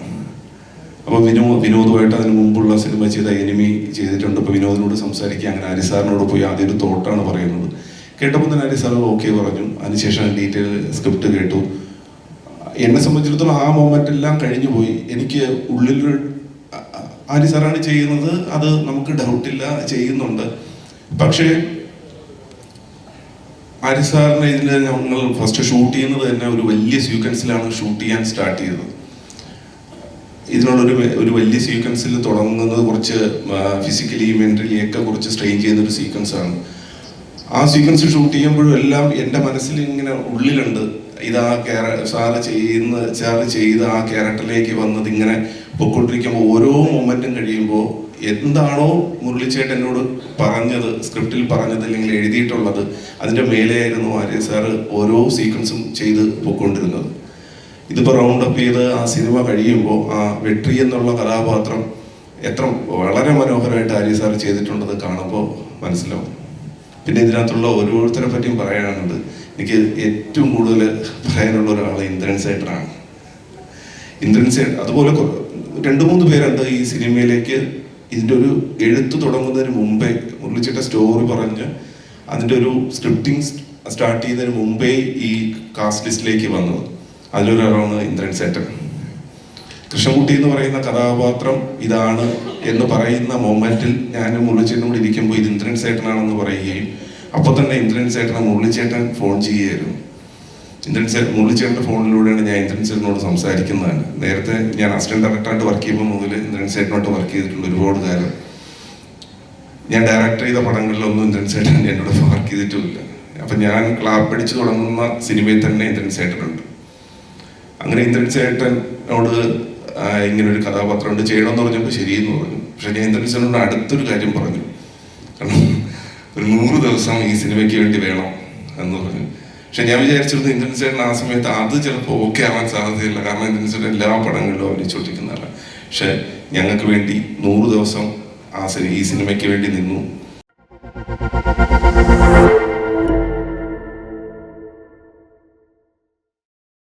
അപ്പോൾ വിനോദുമായിട്ട് അതിന് മുമ്പുള്ള സിനിമ ചെയ്ത എനിമി ചെയ്തിട്ടുണ്ട്. ഇപ്പോൾ വിനോദിനോട് സംസാരിക്കുക, അങ്ങനെ ആര്യ സാറിനോട് പോയി ആദ്യം ഒരു തോട്ടാണ് പറയുന്നത്. കേട്ടപ്പോൾ തന്നെ ആര്യ സാർ ഓക്കെ പറഞ്ഞു. അതിനുശേഷം ഡീറ്റെയിൽ സ്ക്രിപ്റ്റ് കേട്ടു. എന്നെ സംബന്ധിച്ചിടത്തോളം ആ മൊമെന്റ് എല്ലാം കഴിഞ്ഞു പോയി. എനിക്ക് ഉള്ളിലൊരു ആര്യ സാറാണ് ചെയ്യുന്നത്, അത് നമുക്ക് ഡൗട്ടില്ല, ചെയ്യുന്നുണ്ട്. പക്ഷേ ആര്യ സാറിന് ഇതിൽ ഞങ്ങൾ ഫസ്റ്റ് ഷൂട്ട് ചെയ്യുന്നത് തന്നെ ഒരു വലിയ സീക്വൻസിലാണ് ഷൂട്ട് ചെയ്യാൻ സ്റ്റാർട്ട് ചെയ്തത്. ഇതിനുള്ളൊരു വലിയ സീക്വൻസിൽ തുടങ്ങുന്നത് കുറച്ച് ഫിസിക്കലി മെന്റലി ഒക്കെ കുറച്ച് സ്ട്രെയിൻ ചെയ്യുന്നൊരു സീക്വൻസാണ്. ആ സീക്വൻസ് ഷൂട്ട് ചെയ്യുമ്പോഴും എല്ലാം എൻ്റെ മനസ്സിൽ ഇങ്ങനെ ഉള്ളിലുണ്ട്, ഇത് ആ സാറ് ചെയ്ത് ആ ക്യാരക്ടറിലേക്ക് വന്നത് ഇങ്ങനെ പൊയ്ക്കൊണ്ടിരിക്കുമ്പോൾ ഓരോ മൊമെന്റും കഴിയുമ്പോൾ എന്താണോ മുരളിച്ചേട്ടൻ എന്നോട് പറഞ്ഞത്, സ്ക്രിപ്റ്റിൽ പറഞ്ഞത് അല്ലെങ്കിൽ എഴുതിയിട്ടുള്ളത്, അതിൻ്റെ മേലെയായിരുന്നു ആര്യ സാറ് ഓരോ സീക്വൻസും ചെയ്ത് പൊയ്ക്കൊണ്ടിരുന്നത്. ഇതിപ്പോൾ റൗണ്ട് അപ്പ് ചെയ്ത് ആ സിനിമ കഴിയുമ്പോൾ ആ വെട്രി എന്നുള്ള കഥാപാത്രം വളരെ മനോഹരമായിട്ട് ആര്യ സാർ ചെയ്തിട്ടുള്ളത് കാണുമ്പോൾ മനസ്സിലാവും. പിന്നെ ഇതിനകത്തുള്ള ഓരോരുത്തരെ പറ്റിയും പറയാനുണ്ട്. എനിക്ക് ഏറ്റവും കൂടുതൽ പറയാനുള്ള ഒരാൾ ഇന്ദ്രൻ സേട്ടനാണ്. ഇന്ദ്രൻ സേട്ടൻ അതുപോലെ 2-3 പേരുണ്ട് ഈ സിനിമയിലേക്ക്. ഇതിൻ്റെ ഒരു എഴുത്ത് തുടങ്ങുന്നതിന് മുമ്പേ മുരളിച്ചേട്ടൻ സ്റ്റോറി പറഞ്ഞ് അതിൻ്റെ ഒരു സ്ക്രിപ്റ്റിംഗ് സ്റ്റാർട്ട് ചെയ്യുന്നതിന് മുമ്പേ ഈ കാസ്റ്റ് ലിസ്റ്റിലേക്ക് വന്നത്. അതിലൊരാളാണ് ഇന്ദ്രൻ സേട്ടൻ. കൃഷ്ണൻകുട്ടി എന്ന് പറയുന്ന കഥാപാത്രം ഇതാണ് എന്ന് പറയുന്ന മൊമെന്റിൽ ഞാൻ മുരളിച്ചേട്ടനോട് ഇരിക്കുമ്പോൾ ഇത് ഇന്ദ്രൻ സേട്ടനാണെന്ന് പറയുകയും അപ്പോൾ തന്നെ ഇന്ദ്രൻ സേട്ടനെ മുരളിച്ചേട്ടൻ ഫോൺ ചെയ്യുകയായിരുന്നു. മുരളിച്ചേട്ടൻ്റെ ഫോണിലൂടെയാണ് ഞാൻ ഇന്ദ്രൻ ചേട്ടനോട് സംസാരിക്കുന്നതാണ്. നേരത്തെ ഞാൻ അസിസ്റ്റന്റ് ഡയറക്ടറായിട്ട് വർക്ക് ചെയ്യുമ്പോൾ മുതൽ ഇന്ദ്രൻ ചേട്ടനോട്ട് വർക്ക് ചെയ്തിട്ടുണ്ട് ഒരുപാട് കാലം. ഞാൻ ഡയറക്ടർ ചെയ്ത പടങ്ങളിലൊന്നും ഇന്ദ്രൻ ചേട്ടൻ എന്നോട് വർക്ക് ചെയ്തിട്ടുമില്ല. അപ്പം ഞാൻ ക്ലാപ്പടിച്ച് തുടങ്ങുന്ന സിനിമയിൽ തന്നെ ഇന്ദ്രൻ ചേട്ടനുണ്ട്. അങ്ങനെ ഇന്ദ്രൻ ചേട്ടനോട് ഇങ്ങനെ ഒരു കഥാപാത്രമുണ്ട് ചെയ്യണമെന്ന് പറഞ്ഞപ്പോൾ ശരിയെന്ന് പറഞ്ഞു. പക്ഷെ ഞാൻ ഇന്ദ്രൻ ചേട്ടനോട് അടുത്തൊരു കാര്യം പറഞ്ഞു, കാരണം ഒരു 100 ദിവസം ഈ സിനിമയ്ക്ക് വേണ്ടി വേണം എന്ന് പറഞ്ഞു. പക്ഷെ ഞാൻ വിചാരിച്ചിരുന്നു ഇന്ദ്രൻ ചേട്ടൻ ആ സമയത്ത് അത് ചിലപ്പോൾ ഓക്കെ ആവാൻ സാധ്യതയില്ല, കാരണം ഇന്ദ്രൻ ചേട്ടൻ എല്ലാ പടങ്ങളിലും അഭിനയിച്ചുകൊണ്ടിരിക്കുന്നതല്ല. പക്ഷെ ഞങ്ങൾക്ക് വേണ്ടി 100 ദിവസം ഈ സിനിമയ്ക്ക് വേണ്ടി നിന്നു.